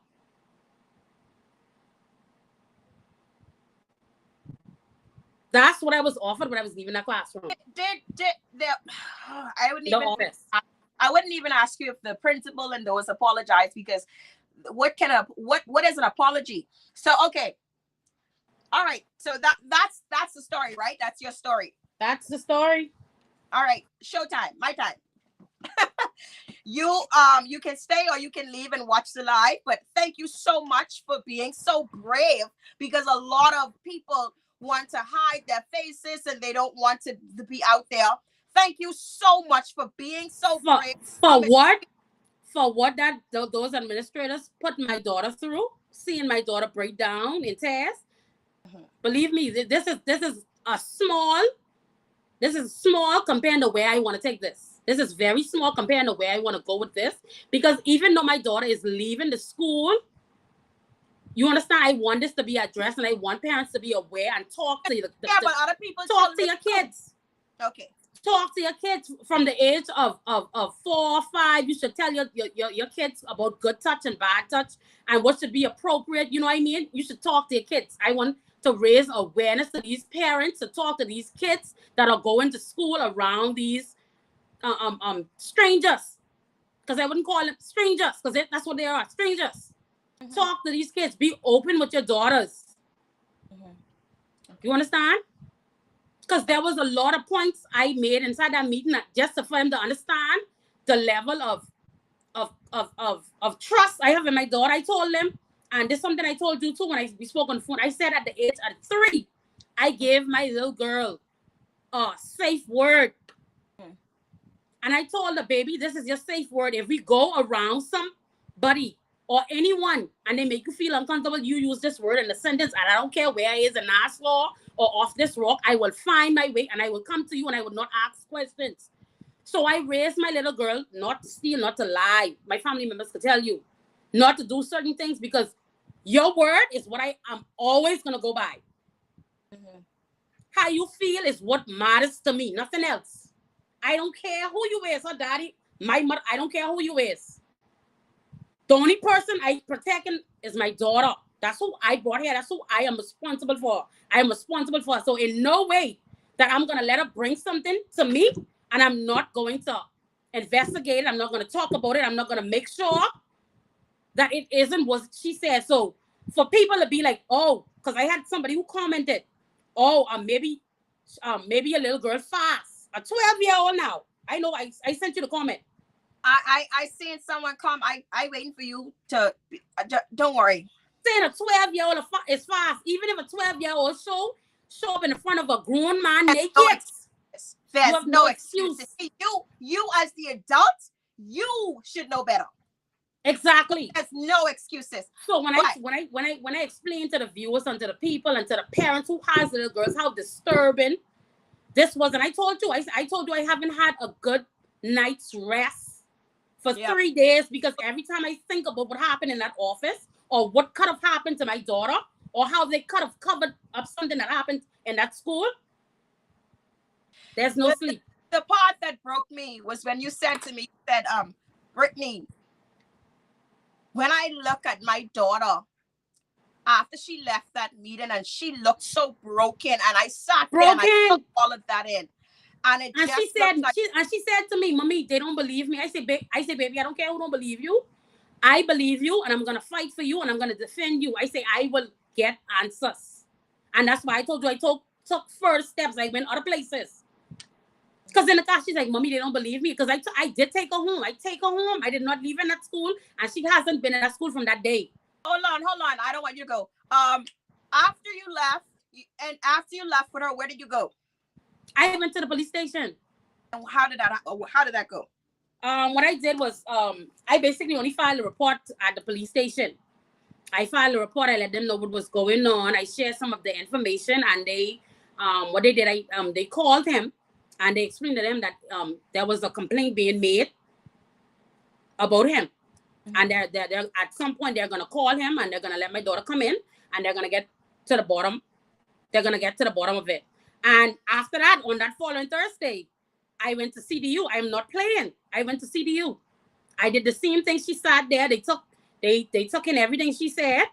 C: That's what I was offered when I was leaving that classroom.
B: I wouldn't even ask you if the principal and those apologize, because what is an apology? So okay. All right. So that's the story, right? That's your story.
C: That's the story.
B: All right. Showtime. My time. You can stay or you can leave and watch the live, but thank you so much for being so brave, because a lot of people want to hide their faces and they don't want to be out there. Thank you so much for being so brave.
C: For what? For what those administrators put my daughter through, seeing my daughter break down in tears. Believe me, this is small compared to where I want to take this. This is very small compared to where I want to go with this, because even though my daughter is leaving the school, you understand, I want this to be addressed, and I want parents to be aware and talk to
B: but other people
C: talk to your kids.
B: Okay.
C: Talk to your kids from the age of 4 or 5. You should tell your kids about good touch and bad touch and what should be appropriate. You know what I mean? You should talk to your kids. I want to raise awareness to these parents, to talk to these kids that are going to school around these strangers. Because I wouldn't call them strangers, because that's what they are, strangers. Talk to these kids. Be open with your daughters. You understand? Because there was a lot of points I made inside that meeting just for him to understand the level of trust I have in my daughter. I told them And this is something I told you too when we spoke on the phone. I said at the age of 3, I gave my little girl a safe word. And I told the baby, this is your safe word. If we go around somebody or anyone and they make you feel uncomfortable, you use this word in the sentence, and I don't care where it is in Nassau or off this rock, I will find my way and I will come to you and I will not ask questions. So I raised my little girl not to steal, not to lie. My family members could tell you not to do certain things, because your word is what I am always going to go by. How you feel is what matters to me, nothing else. I don't care who you is, her daddy, my mother, I don't care who you is. The only person I protecting is my daughter. That's who I brought here. That's who I am responsible for. I am responsible for. So in no way that I'm going to let her bring something to me, and I'm not going to investigate it. I'm not going to talk about it. I'm not going to make sure that it isn't what she said. So for people to be like, oh, because I had somebody who commented, oh, maybe a little girl fast. A 12-year-old now. I know I sent you the comment.
B: I seen someone come. I waiting for you to. Don't worry.
C: Saying a 12-year-old is fast. Even if a 12-year-old show up in the front of a grown man naked.
B: There's no excuse. You as the adult, you should know better.
C: Exactly.
B: There's no excuses.
C: So when I explain to the viewers and to the people and to the parents who has little girls how disturbing this was, and I told you I haven't had a good night's rest for 3 days, because every time I think about what happened in that office, or what could have happened to my daughter, or how they could have covered up something that happened in that school, there's no sleep.
B: The part that broke me was when you said to me, Brittany, when I look at my daughter after she left that meeting, and she looked so broken, and I sat there and I took all of that in, and she
C: said to me, Mommy, they don't believe me. I say, baby, I don't care who don't believe you. I believe you, and I'm gonna fight for you, and I'm gonna defend you. I say I will get answers, and that's why I told you I took first steps. I went other places, because in the car she's like, Mommy, they don't believe me, because I did take her home. I did not leave her in that school, and she hasn't been in that school from that day.
B: Hold on. I don't want you to go. After you left with her, where did you go?
C: I went to the police station.
B: And how did that go?
C: What I did was, I basically only filed a report at the police station. I filed a report. I let them know what was going on. I shared some of the information, and they, what they did, they called him, and they explained to them that there was a complaint being made about him. And they're at some point they're gonna call him, and they're gonna let my daughter come in, and they're gonna get to the bottom. They're gonna get to the bottom of it. And after that, on that following Thursday, I went to CDU. I'm not playing. I went to CDU. I did the same thing. She sat there. They took in everything she said,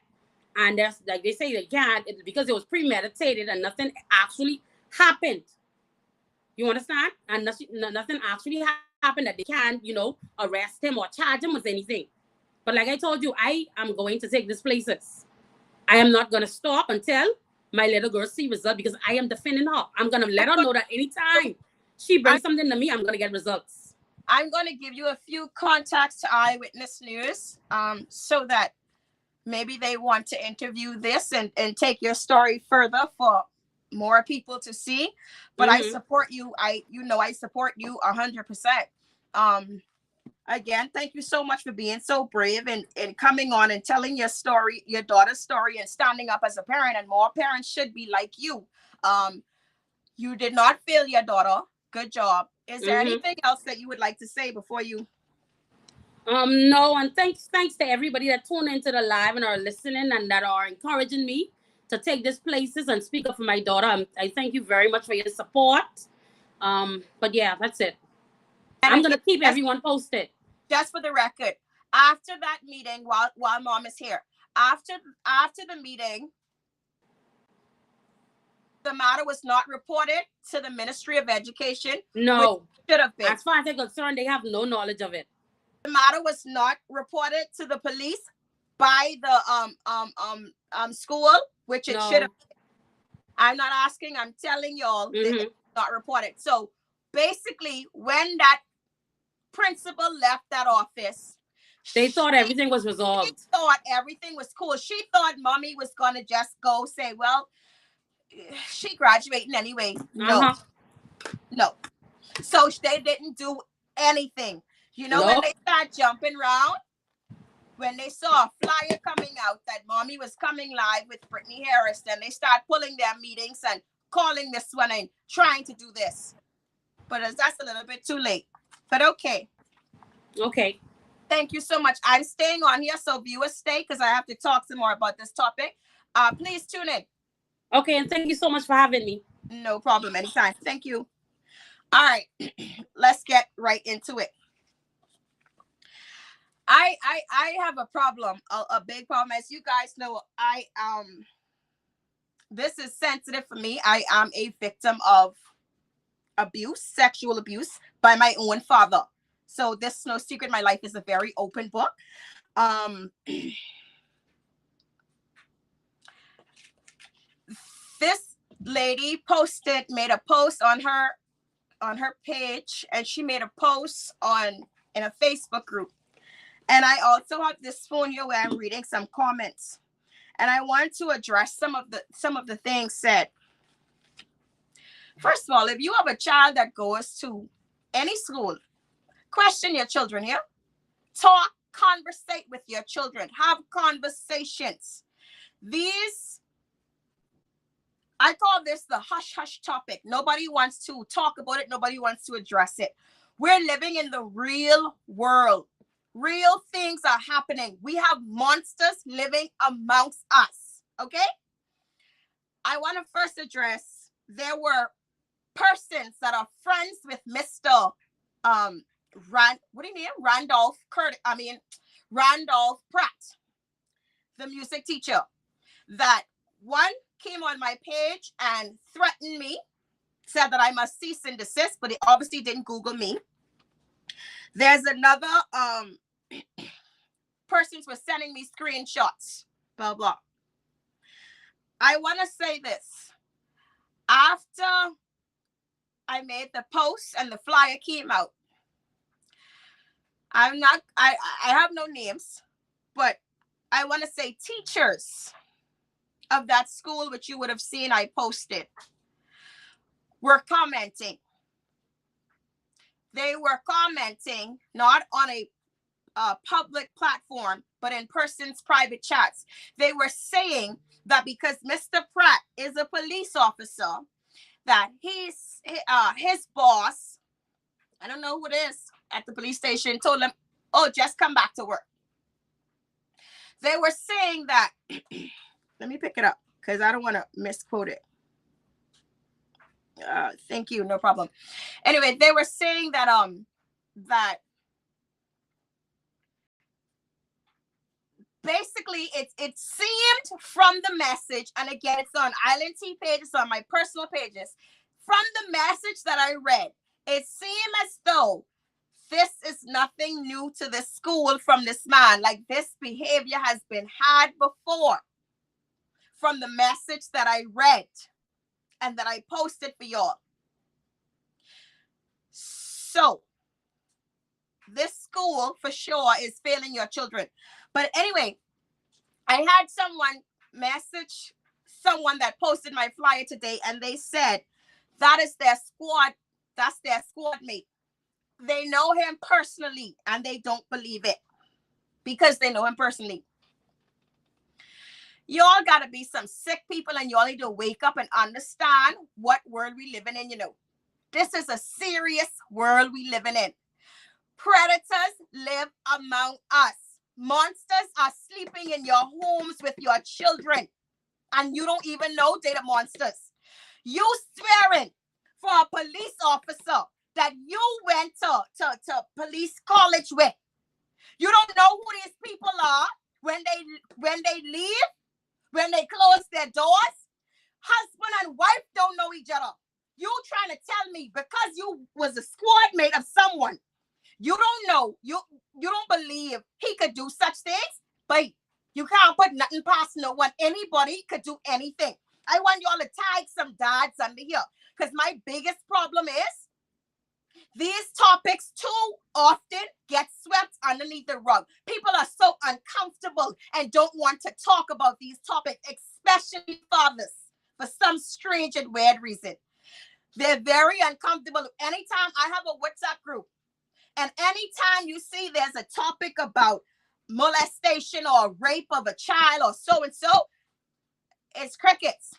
C: and that's like they say they can't, because it was premeditated and nothing actually happened. You understand? And nothing actually happened that they can, arrest him or charge him with anything. But like I told you, I am going to take these places. I am not going to stop until my little girl see results, because I am defending her. I'm going to let her know that anytime she brings something to me, I'm going to get results.
B: I'm going to give you a few contacts to Eyewitness News, so that maybe they want to interview this and take your story further for more people to see. But I support you. I support you 100%. Again, thank you so much for being so brave and coming on and telling your story, your daughter's story, and standing up as a parent. And more parents should be like you. You did not fail your daughter. Good job. Is there anything else that you would like to say before you?
C: No, and thanks to everybody that tuned into the live and are listening and that are encouraging me to take these places and speak up for my daughter. I thank you very much for your support. But yeah, that's it. And I'm gonna keep everyone posted.
B: Just for the record, after that meeting, while Mom is here, after the meeting, the matter was not reported to the Ministry of Education.
C: No,
B: should have been.
C: As far as I'm concerned, they have no knowledge of it.
B: The matter was not reported to the police by the school, which it should have been. I'm not asking. I'm telling y'all, it's not reported. So basically, when that principal left that office,
C: They thought everything was
B: She
C: resolved.
B: thought everything was cool. She thought mommy was gonna just go say, well, she graduating anyway. No. So they didn't do anything. You know, when they start jumping around, when they saw a flyer coming out that mommy was coming live with Brittany Harris, then they start pulling their meetings and calling this one and trying to do this. But that's a little bit too late. But okay.
C: Okay.
B: Thank you so much. I'm staying on here, so viewers stay because I have to talk some more about this topic. Please tune in.
C: Okay, and thank you so much for having me.
B: No problem. Anytime. Thank you. All right. Let's get right into it. I have a problem, a big problem. As you guys know, this is sensitive for me. I am a victim of abuse, sexual abuse by my own father. So this is no secret. My life is a very open book. This lady made a post on her page, and she made a post in a Facebook group. And I also have this phone here where I'm reading some comments, and I want to address some of the things said. First of all, if you have a child that goes to any school, question your children here. Talk, conversate with your children. Have conversations. I call this the hush-hush topic. Nobody wants to talk about it. Nobody wants to address it. We're living in the real world. Real things are happening. We have monsters living amongst us. Okay? I want to first address, there were persons that are friends with Mr. Randolph Pratt, the music teacher, that one came on my page and threatened me, said that I must cease and desist, but he obviously didn't Google me. There's another persons were sending me screenshots, blah, blah. I want to say this. After I made the post and the flyer came out, I have no names, but I want to say teachers of that school, which you would have seen I posted, were commenting. They were commenting not on a public platform, but in person's private chats. They were saying that because Mr. Pratt is a police officer, that his boss, I don't know who it is at the police station, told him, oh, just come back to work. They were saying that, let me pick it up because I don't want to misquote it. Thank you, no problem. Anyway, they were saying that that basically it seemed from the message, and again, it's on Island T pages, on my personal pages, from the message that I read, it seemed as though this is nothing new to this school from this man. Like, this behavior has been had before from the message that I read and that I posted for y'all. So this school for sure is failing your children. But anyway, I had someone message someone that posted my flyer today, and they said that is their squad. That's their squad mate. They know him personally, and they don't believe it because they know him personally. Y'all got to be some sick people, and y'all need to wake up and understand what world we living in. You know, this is a serious world we living in. Predators live among us. Monsters are sleeping in your homes with your children, and you don't even know they're the monsters. You swearing for a police officer that you went to police college with. You don't know who these people are when they leave, when they close their doors. Husband and wife don't know each other. You trying to tell me because you was a squad mate of someone, you don't know, you don't believe he could do such things? But you can't put nothing past no one. Anybody could do anything. I want y'all to tag some dads under here, because my biggest problem is these topics too often get swept underneath the rug. People are so uncomfortable and don't want to talk about these topics, especially fathers, for some strange and weird reason. They're very uncomfortable. Anytime I have a WhatsApp group, and anytime you see there's a topic about molestation or rape of a child or so and so, it's crickets.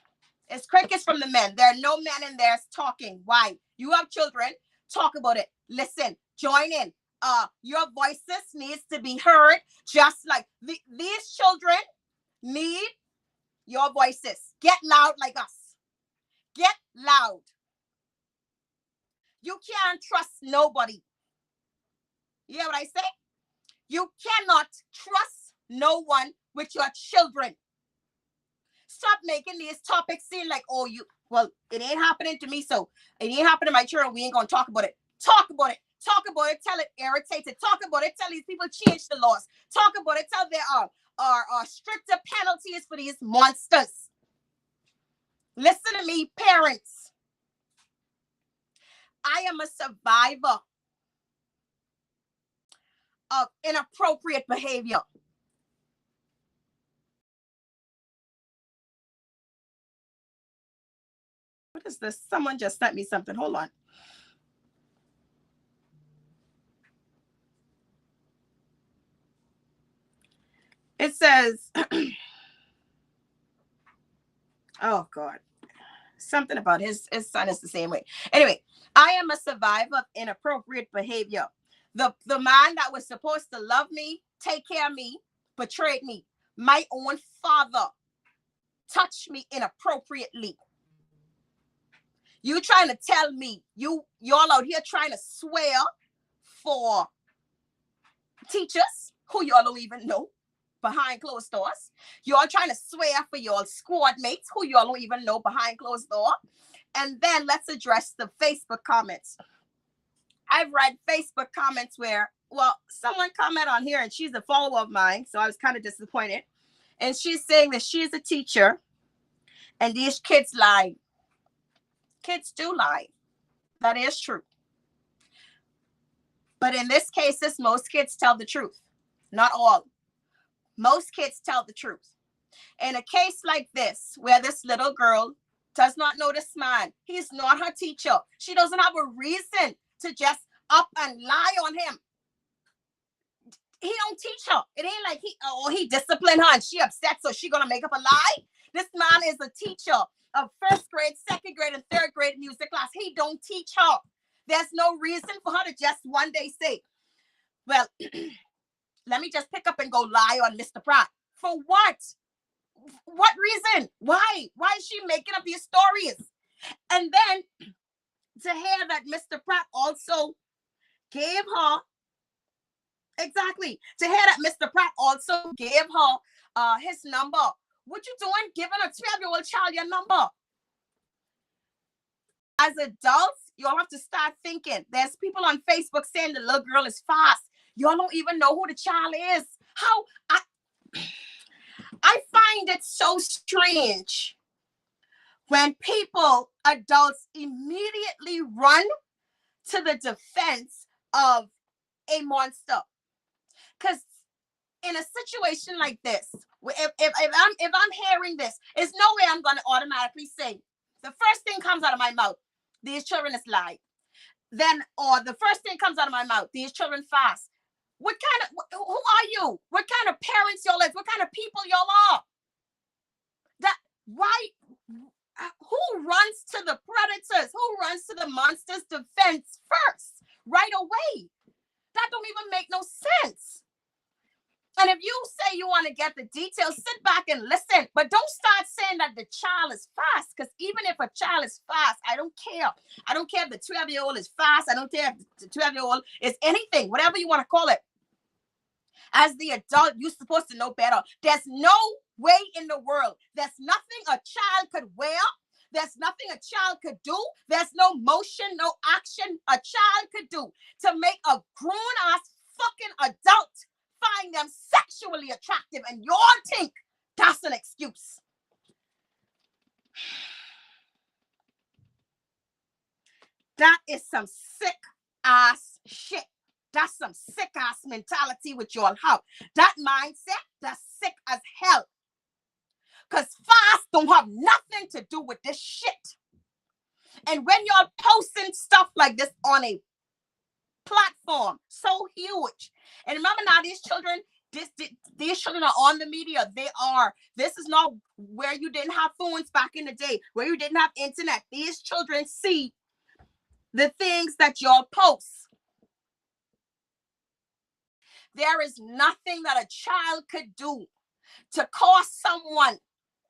B: It's crickets from the men. There are no men in there talking. Why? You have children. Talk about it. Listen. Join in. Your voices needs to be heard. Just like these children need your voices. Get loud like us. Get loud. You can't trust nobody. You hear what I say? You cannot trust no one with your children. Stop making these topics seem like, oh, well, it ain't happening to me, so it ain't happening to my children. We ain't gonna talk about it. Talk about it. Talk about it. Tell it irritates it. Talk about it. Tell these people change the laws. Talk about it. Tell there are stricter penalties for these monsters. Listen to me, parents. I am a survivor of inappropriate behavior. What is this? Someone just sent me something. Hold on. It says, oh God, something about his son is the same way. Anyway, I am a survivor of inappropriate behavior. The man that was supposed to love me, take care of me, betrayed me. My own father touched me inappropriately. You trying to tell me y'all out here trying to swear for teachers who y'all don't even know behind closed doors. Y'all trying to swear for your squad mates who y'all don't even know behind closed door. And then let's address the Facebook comments. I've read Facebook comments where, well, someone comment on here and she's a follower of mine, so I was kind of disappointed. And she's saying that she's a teacher and these kids lie. Kids do lie. That is true. But in this case, most kids tell the truth. Not all. Most kids tell the truth. In a case like this, where this little girl does not know this man, he's not her teacher. She doesn't have a reason to just up and lie on him. He don't teach her. It ain't like he disciplined her and she upset, so she gonna make up a lie. This man is a teacher of first grade, second grade, and third grade music class. He don't teach her. There's no reason for her to just one day say, well, let me just pick up and go lie on Mr. Pratt. For what? What reason? Why? Why is she making up these stories? And then to hear that Mr. Pratt also gave her, exactly, to hear that Mr. Pratt also gave her his number. What you doing giving a 12-year-old child your number? As adults, y'all have to start thinking. There's people on Facebook saying the little girl is fast. Y'all don't even know who the child is. How I find it so strange when people, adults, immediately run to the defense of a monster. Because in a situation like this, if I'm hearing this, there's no way I'm going to automatically say, the first thing comes out of my mouth, these children is lied. Then, or the first thing comes out of my mouth, these children fast. What kind of, who are you? What kind of parents y'all is? What kind of people y'all are? Who runs to the predators? Who runs to the monster's defense first, right away? That don't even make no sense. And if you say you want to get the details, sit back and listen. But don't start saying that the child is fast, because even if a child is fast, I don't care. I don't care if the 12-year-old is fast. I don't care if the 12-year-old is anything, whatever you want to call it. As the adult, you're supposed to know better. There's no way in the world. There's nothing a child could wear. There's nothing a child could do. There's no motion, no action a child could do to make a grown-ass fucking adult find them sexually attractive. And y'all think that's an excuse. That is some sick ass shit. That's some sick ass mentality with y'all have. That mindset, that's sick as hell. Because fast don't have nothing to do with this shit. And when y'all posting stuff like this on a platform so huge, and remember now, these children are on the media. This is not where you didn't have phones back in the day, where you didn't have internet. These children see the things that y'all post. There is nothing that a child could do to cause someone,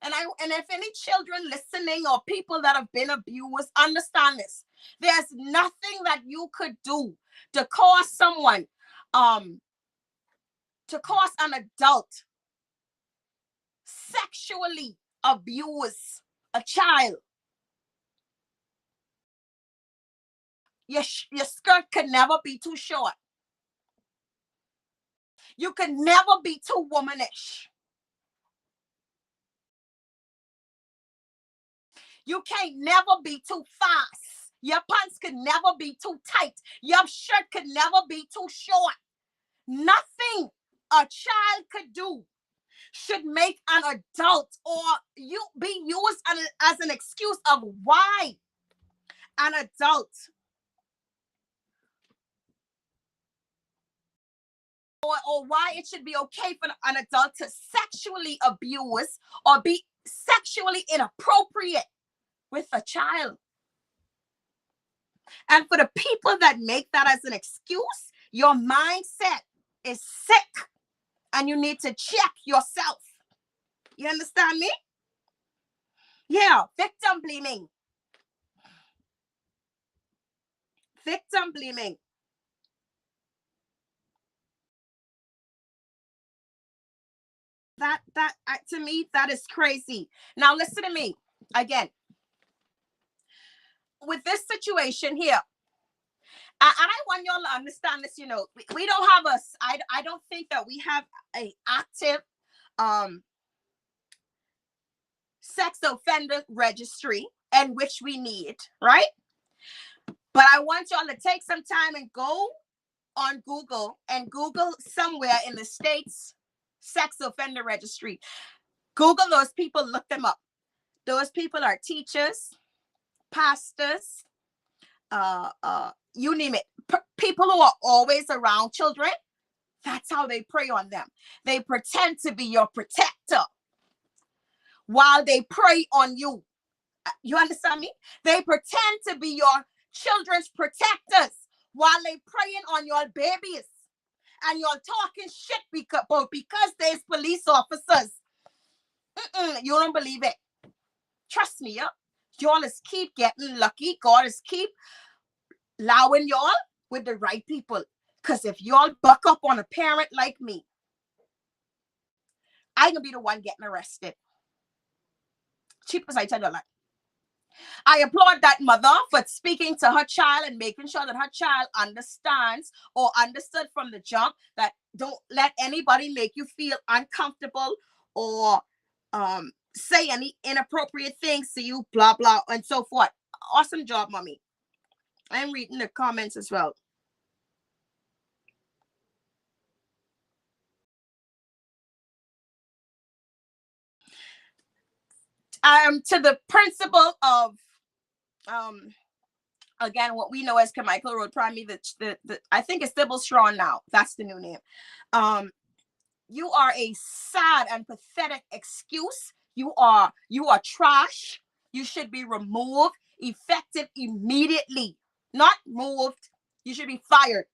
B: and if any children listening or people that have been abused understand this, there's nothing that you could do to cause someone, to cause an adult sexually abuse a child. Your skirt could never be too short. You could never be too womanish. You can't never be too fast. Your pants could never be too tight. Your shirt could never be too short. Nothing a child could do should make an adult or you be used as an excuse of why an adult or why it should be okay for an adult to sexually abuse or be sexually inappropriate with a child. And for the people that make that as an excuse, your mindset is sick and you need to check yourself. You understand me? Yeah, victim blaming. Victim blaming. That to me, that is crazy. Now listen to me again. With this situation here, and I want y'all to understand this, we don't have I don't think that we have a active sex offender registry, and which we need, right? But I want y'all to take some time and go on Google and Google somewhere in the states sex offender registry. Google those people, look them up. Those people are teachers, pastors, you name it, people who are always around children. That's how they prey on them. They pretend to be your protector while they prey on you. You understand me? They pretend to be your children's protectors while they preying on your babies. And you're talking shit because there's police officers. You don't believe it. Trust me, yeah. Y'all is keep getting lucky. God is keep allowing y'all with the right people. Because if y'all buck up on a parent like me, I'm going to be the one getting arrested. Cheap as I tell you that. I applaud that mother for speaking to her child and making sure that her child understands or understood from the jump that don't let anybody make you feel uncomfortable or say any inappropriate things to you, blah, blah, and so forth. Awesome job, mommy. I'm reading the comments as well. To the principal of again, what we know as Carmichael Road Primary, I think it's Sybil Strachan now. That's the new name. You are a sad and pathetic excuse. You are trash. You should be removed, effective immediately. Not moved. You should be fired.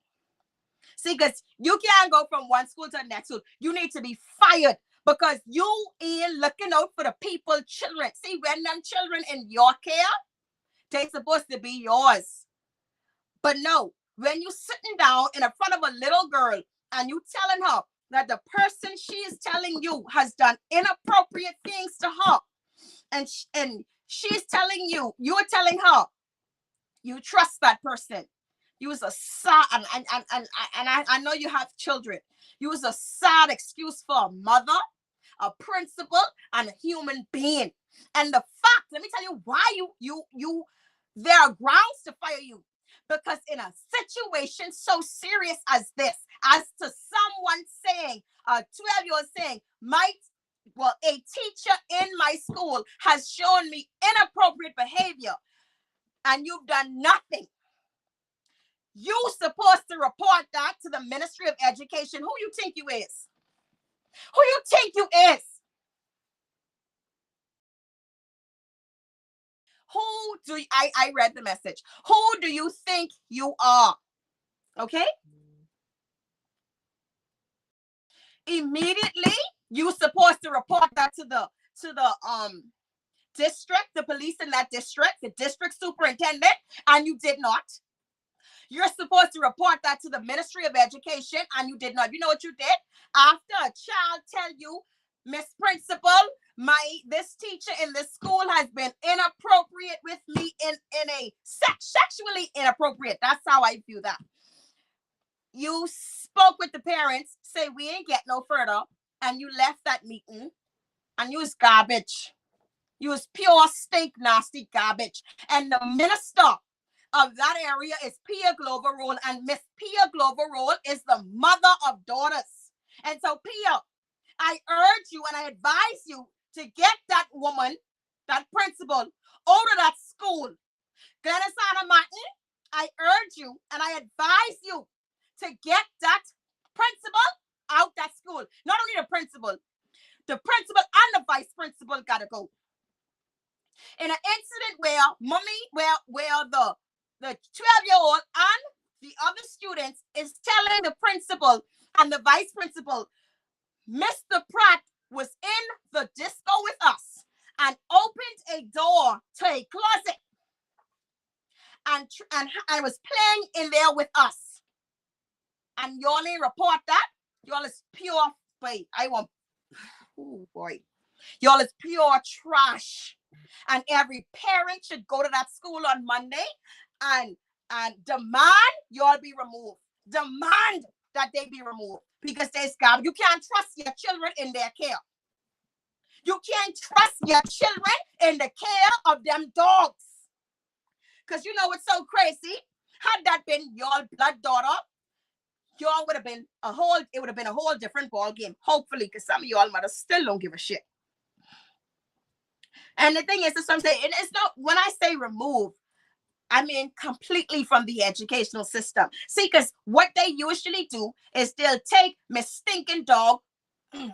B: See, because you can't go from one school to the next school. You need to be fired because you ain't looking out for the people, children. See, when them children in your care, they're supposed to be yours. But no, when you sitting down in front of a little girl and you telling her that the person she is telling you has done inappropriate things to her, and she's telling you, you're telling her, you trust that person. You was a sad, and I know you have children. You was a sad excuse for a mother, a principal, and a human being. And the fact, let me tell you why you there are grounds to fire you. Because in a situation so serious as this, as to someone saying, a 12-year-old saying, a teacher in my school has shown me inappropriate behavior, and you've done nothing. You're supposed to report that to the Ministry of Education. Who you think you is? Who you think you is? I read the message. Who do you think you are? Okay? Immediately, you're supposed to report that to the district, the police in that district, the district superintendent, and you did not. You're supposed to report that to the Ministry of Education, and you did not. You know what you did? After a child tell you, Miss Principal, this teacher in this school has been inappropriate with me in a sexually inappropriate. That's how I view that. You spoke with the parents, say we ain't get no further, and you left that meeting, and you was garbage. You was pure stink, nasty garbage. And the minister of that area is Pia Glover Roll, and Miss Pia Glover Roll is the mother of daughters. And so, Pia, I urge you and I advise you to get that woman, that principal, out of that school. Glenasana Martin, I urge you and I advise you to get that principal out that school. Not only the principal and the vice principal gotta go. In an incident where the 12-year-old and the other students is telling the principal and the vice principal, Mr. Pratt was in the disco with us and opened a door to a closet and I was playing in there with us. And y'all ain't report that. Y'all is pure, boy. Y'all is pure trash. And every parent should go to that school on Monday and demand y'all be removed. Demand that they be removed because they're scared. You can't trust your children in their care. You can't trust your children in the care of them dogs. Because you know what's so crazy? Had that been your blood daughter, y'all would have been it would have been a whole different ball game. Hopefully, because some of y'all mothers still don't give a shit. And the thing is, that's what I'm saying. It's not, when I say remove, I mean completely from the educational system. See, because what they usually do is they'll take Miss Stinking Dog,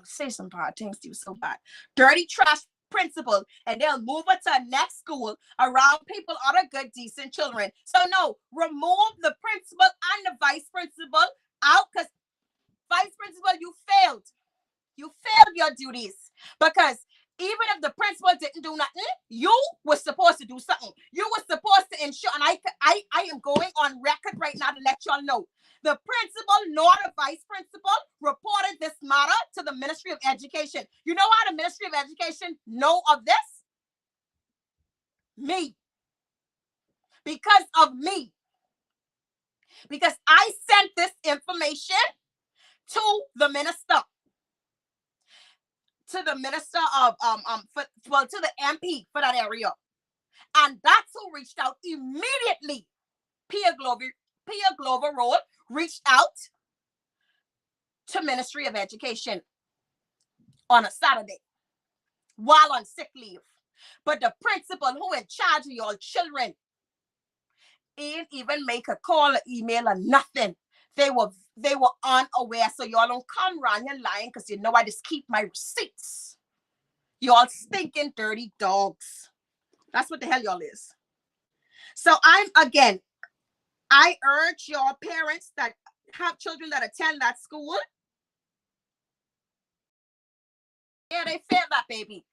B: say some bad things to you so bad, dirty trash principal, and they'll move her to a next school around people, other good, decent children. So no, remove the principal and the vice principal out, because vice principal, you failed. You failed your duties, because even if the principal didn't do nothing, you were supposed to do something. You were supposed to ensure, and I am going on record right now to let y'all know, the principal nor the vice principal reported this matter to the Ministry of Education. You know how the Ministry of Education know of this? Me. Because of me. Because I sent this information to the minister. To the minister of to the MP for that area, and that's who reached out immediately. Pia Glover Road reached out to Ministry of Education on a Saturday while on sick leave. But the principal who in charge of your children ain't even make a call, or email, or nothing. They were unaware. So y'all don't come around here lying, because you know I just keep my receipts. Y'all stinking dirty dogs. That's what the hell y'all is. So I urge your parents that have children that attend that school. Yeah, they failed that baby.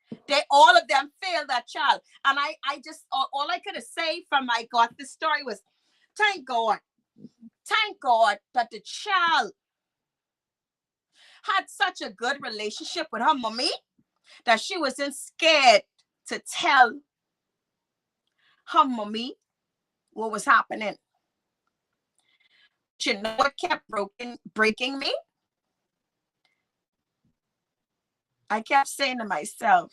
B: All of them failed that child. And I just, all I could say from I got this story was, thank God that the child had such a good relationship with her mommy that she wasn't scared to tell her mommy what was happening. You know what kept breaking me? I kept saying to myself,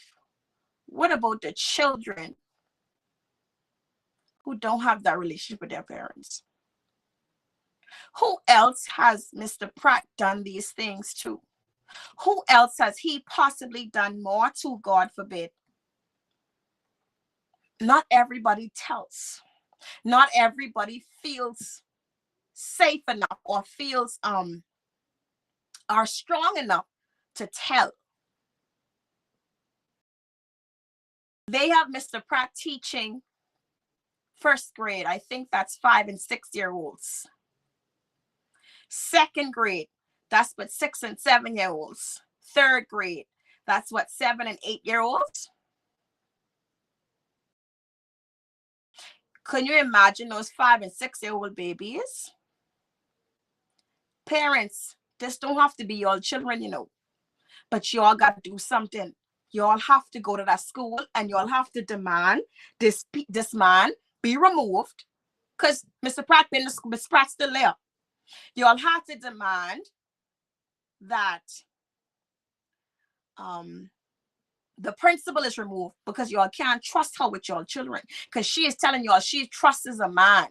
B: what about the children who don't have that relationship with their parents? Who else has Mr. Pratt done these things to? Who else has he possibly done more to, God forbid? Not everybody tells. Not everybody feels safe enough or feels are strong enough to tell. They have Mr. Pratt teaching first grade. I think that's 5 and 6 year olds. Second grade, that's what 6 and 7 year olds. Third grade, that's what 7 and 8 year olds. Can you imagine those 5 and 6 year old babies? Parents, this don't have to be your children, you know, but y'all got to do something. Y'all have to go to that school and y'all have to demand this man be removed, because Mr. Pratt been Mr. Pratt's still there. Y'all have to demand that the principal is removed, because y'all can't trust her with your children, because she is telling y'all she trusts a man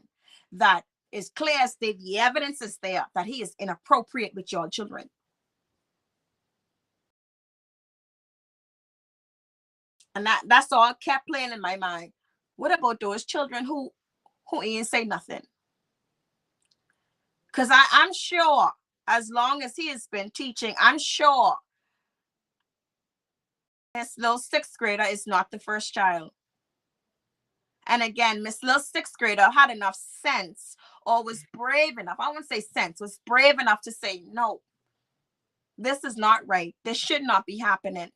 B: that is clear as day. The evidence is there that he is inappropriate with your children. And that's all kept playing in my mind. What about those children who ain't say nothing? Because I'm sure as long as he has been teaching, I'm sure this little 6th grader is not the first child. And again, Miss little 6th grader had enough sense, or was brave enough. I won't say sense, was brave enough to say, no, this is not right. This should not be happening.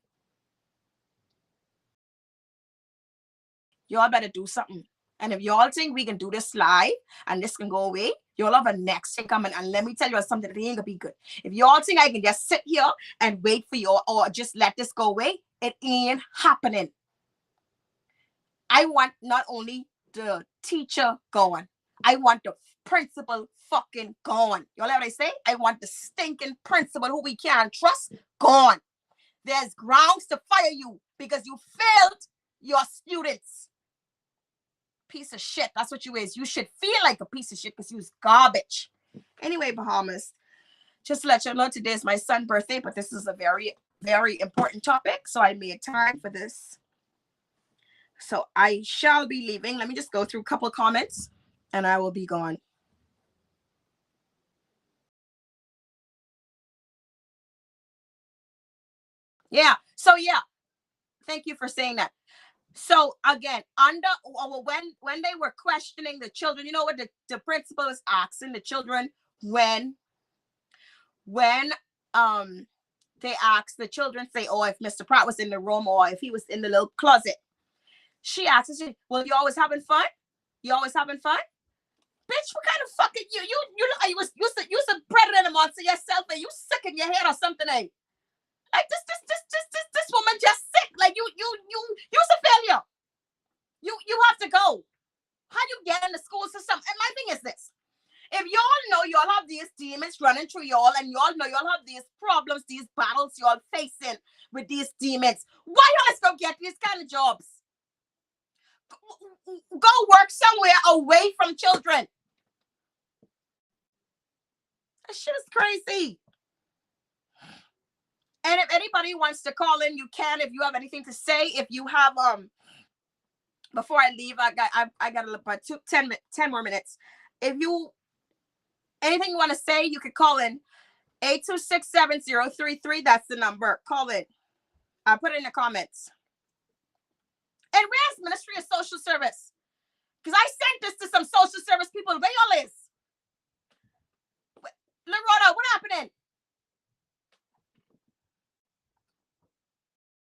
B: Y'all better do something. And if y'all think we can do this live and this can go away, y'all have a next thing coming. And let me tell you something, that ain't gonna be good. If y'all think I can just sit here and wait for you, or just let this go away, it ain't happening. I want not only the teacher gone, I want the principal fucking gone. Y'all know what I say? I want the stinking principal who we can't trust gone. There's grounds to fire you because you failed your students. Piece of shit. That's what you is. You should feel like a piece of shit because you was garbage. Anyway, Bahamas, just to let you know, today is my son's birthday, but this is a very, very important topic. So I made time for this. So I shall be leaving. Let me just go through a couple of comments and I will be gone. Yeah. So yeah. Thank you for saying that. So again, when they were questioning the children, you know what the principal was asking the children when they asked the children, say, oh, if Mr. Pratt was in the room or if he was in the little closet. She asked us, well, you always having fun? You always having fun? Bitch, what kind of fucking you look like you was a predator and a monster yourself, and you sick in your head or something, eh? Like this woman just sick. Like you's a failure. You have to go. How you get in the school system? And my thing is this: if y'all know y'all have these demons running through y'all, and y'all know y'all have these problems, these battles y'all facing with these demons, why y'all go get these kind of jobs? Go work somewhere away from children. That shit is crazy. And if anybody wants to call in, you can. If you have anything to say, if you have before I leave, I got about 10 more minutes. If you anything you want to say, you could call in 826-7033. That's the number. Call in. I'll put it in the comments. And where's Ministry of Social Service? Because I sent this to some social service people. Where y'all is? Loretta, what happening?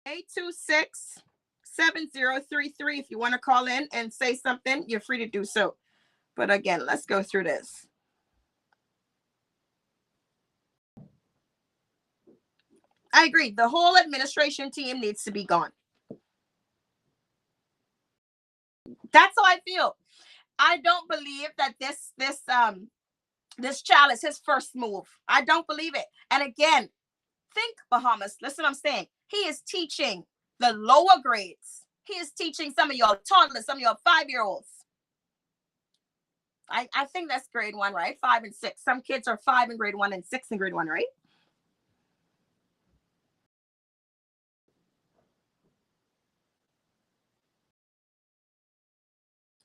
B: 826-7033. If you want to call in and say something, you're free to do so. But again, let's go through this. I agree. The whole administration team needs to be gone. That's how I feel. I don't believe that this child is his first move. I don't believe it. And again, think, Bahamas. Listen what I'm saying. He is teaching the lower grades. He is teaching some of your toddlers, some of your 5-year-olds. I think that's grade 1, right? 5 and 6. Some kids are 5 in grade 1 and 6 in grade 1, right?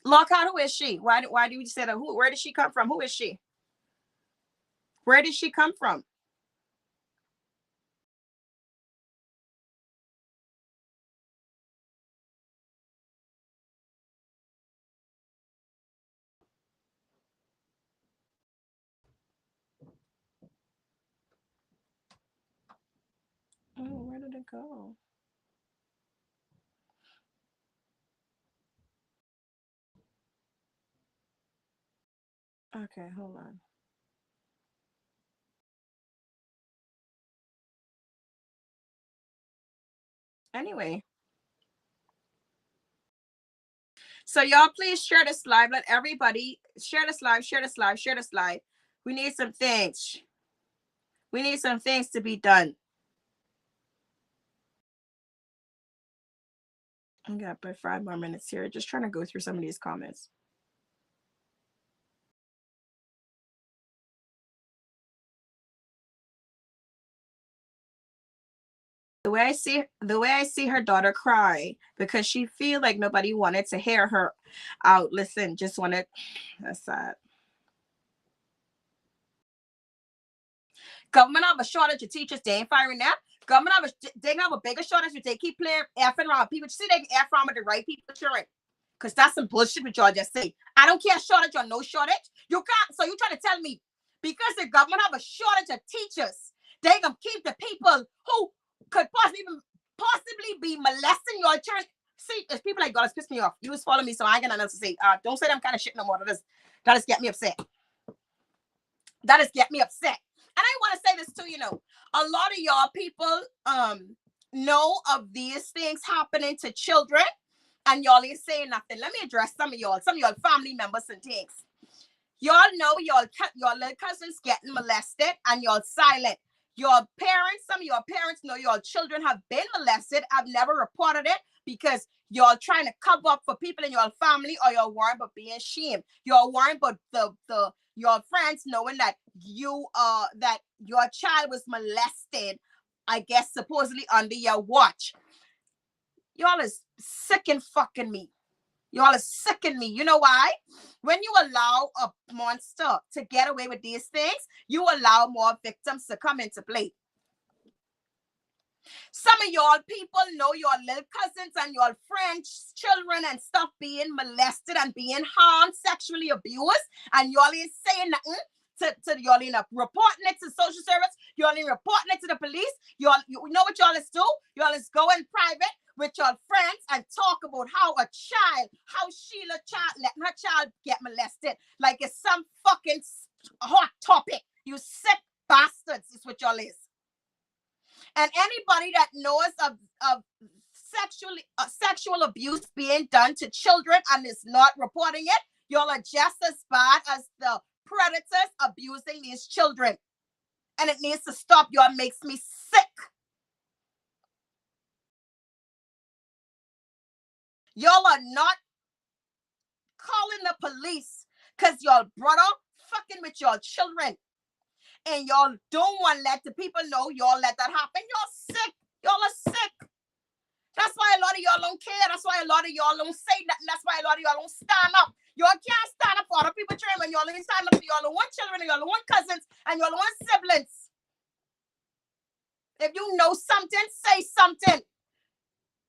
B: Lockhart, who is she? Why do you say that? Where did she come from? Who is she? Where did she come from? Oh, where did it go? Okay, hold on. Anyway, so y'all please share this live. Let everybody share this live, share this live, share this live. We need some things. We need some things to be done. I got about 5 more minutes here. Just trying to go through some of these comments. The way I see her daughter cry because she feel like nobody wanted to hear her out. Listen, just wanted. That's sad. Government have a shortage of teachers. They ain't firing them. Government they have a bigger shortage, but they keep playing effing around people. See, they can F around with the right people, sure. Because that's some bullshit what y'all just say. I don't care shortage or no shortage. You can't. So you trying to tell me because the government have a shortage of teachers, they gonna keep the people who could possibly be molesting your children. See, there's people like God has pissed me off. You just follow me, so I ain't gonna else to say. Don't say them kind of shit no more. That just get me upset. That just get me upset. And I want to say this too, a lot of y'all people know of these things happening to children, and y'all ain't saying nothing. Let me address some of y'all family members and things. Y'all know your little cousins getting molested, and y'all silent. Your parents, some of your parents know your children have been molested. I've never reported it because y'all trying to cover up for people in your family, or you're worried about being shamed. You're worried about your friends knowing that that your child was molested, I guess supposedly under your watch. Y'all is sick and fucking me. Y'all are sicking me. You know why? When you allow a monster to get away with these things, you allow more victims to come into play. Some of y'all people know your little cousins and your friends, children and stuff being molested and being harmed, sexually abused, and y'all ain't saying nothing to y'all ain't reporting it to social service, y'all ain't reporting it to the police. You know what y'all is do? Y'all is go in private with your friends and talk about how Sheila child letting her child get molested like it's some fucking hot topic. You sick bastards is what y'all is. And anybody that knows of sexual abuse being done to children and is not reporting it, y'all are just as bad as the predators abusing these children. And it needs to stop. Y'all makes me sick. Y'all are not calling the police because your brother fucking with your children. And y'all don't want to let the people know y'all let that happen. Y'all sick. Y'all are sick. That's why a lot of y'all don't care. That's why a lot of y'all don't say nothing. That's why a lot of y'all don't stand up. Y'all can't stand up for other people children when y'all ain't stand up for y'all own children, and y'all own cousins, and y'all own siblings. If you know something, say something.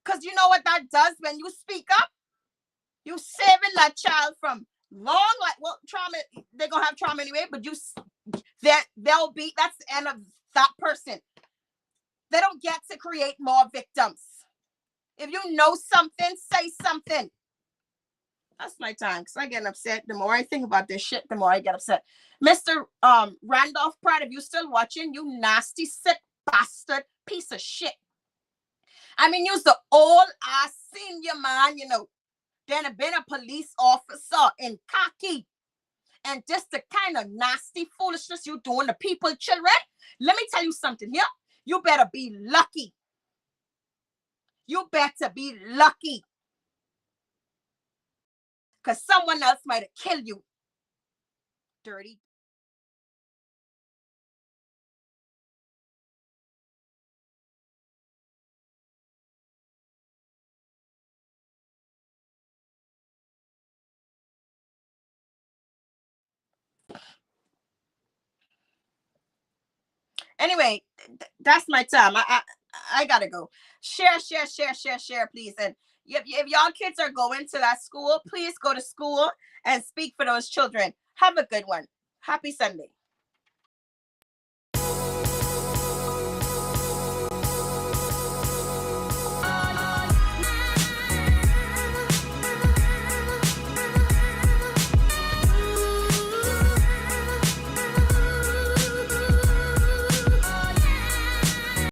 B: Because you know what that does when you speak up? You saving that child from trauma. They're going to have trauma anyway, but that's the end of that person. They don't get to create more victims. If you know something, say something. That's my time, because I get upset. The more I think about this shit, the more I get upset. Mr. Randolph Pratt, if you're still watching, you nasty, sick bastard piece of shit. I mean, you're the old-ass senior man, then have been a police officer in khaki. And just the kind of nasty foolishness you doing to people, children. Let me tell you something here. You better be lucky. You better be lucky. Because someone else might have killed you. dirty. Anyway, that's my time. I gotta go. Share, please. And if y'all kids are going to that school, please go to school and speak for those children. Have a good one. Happy Sunday.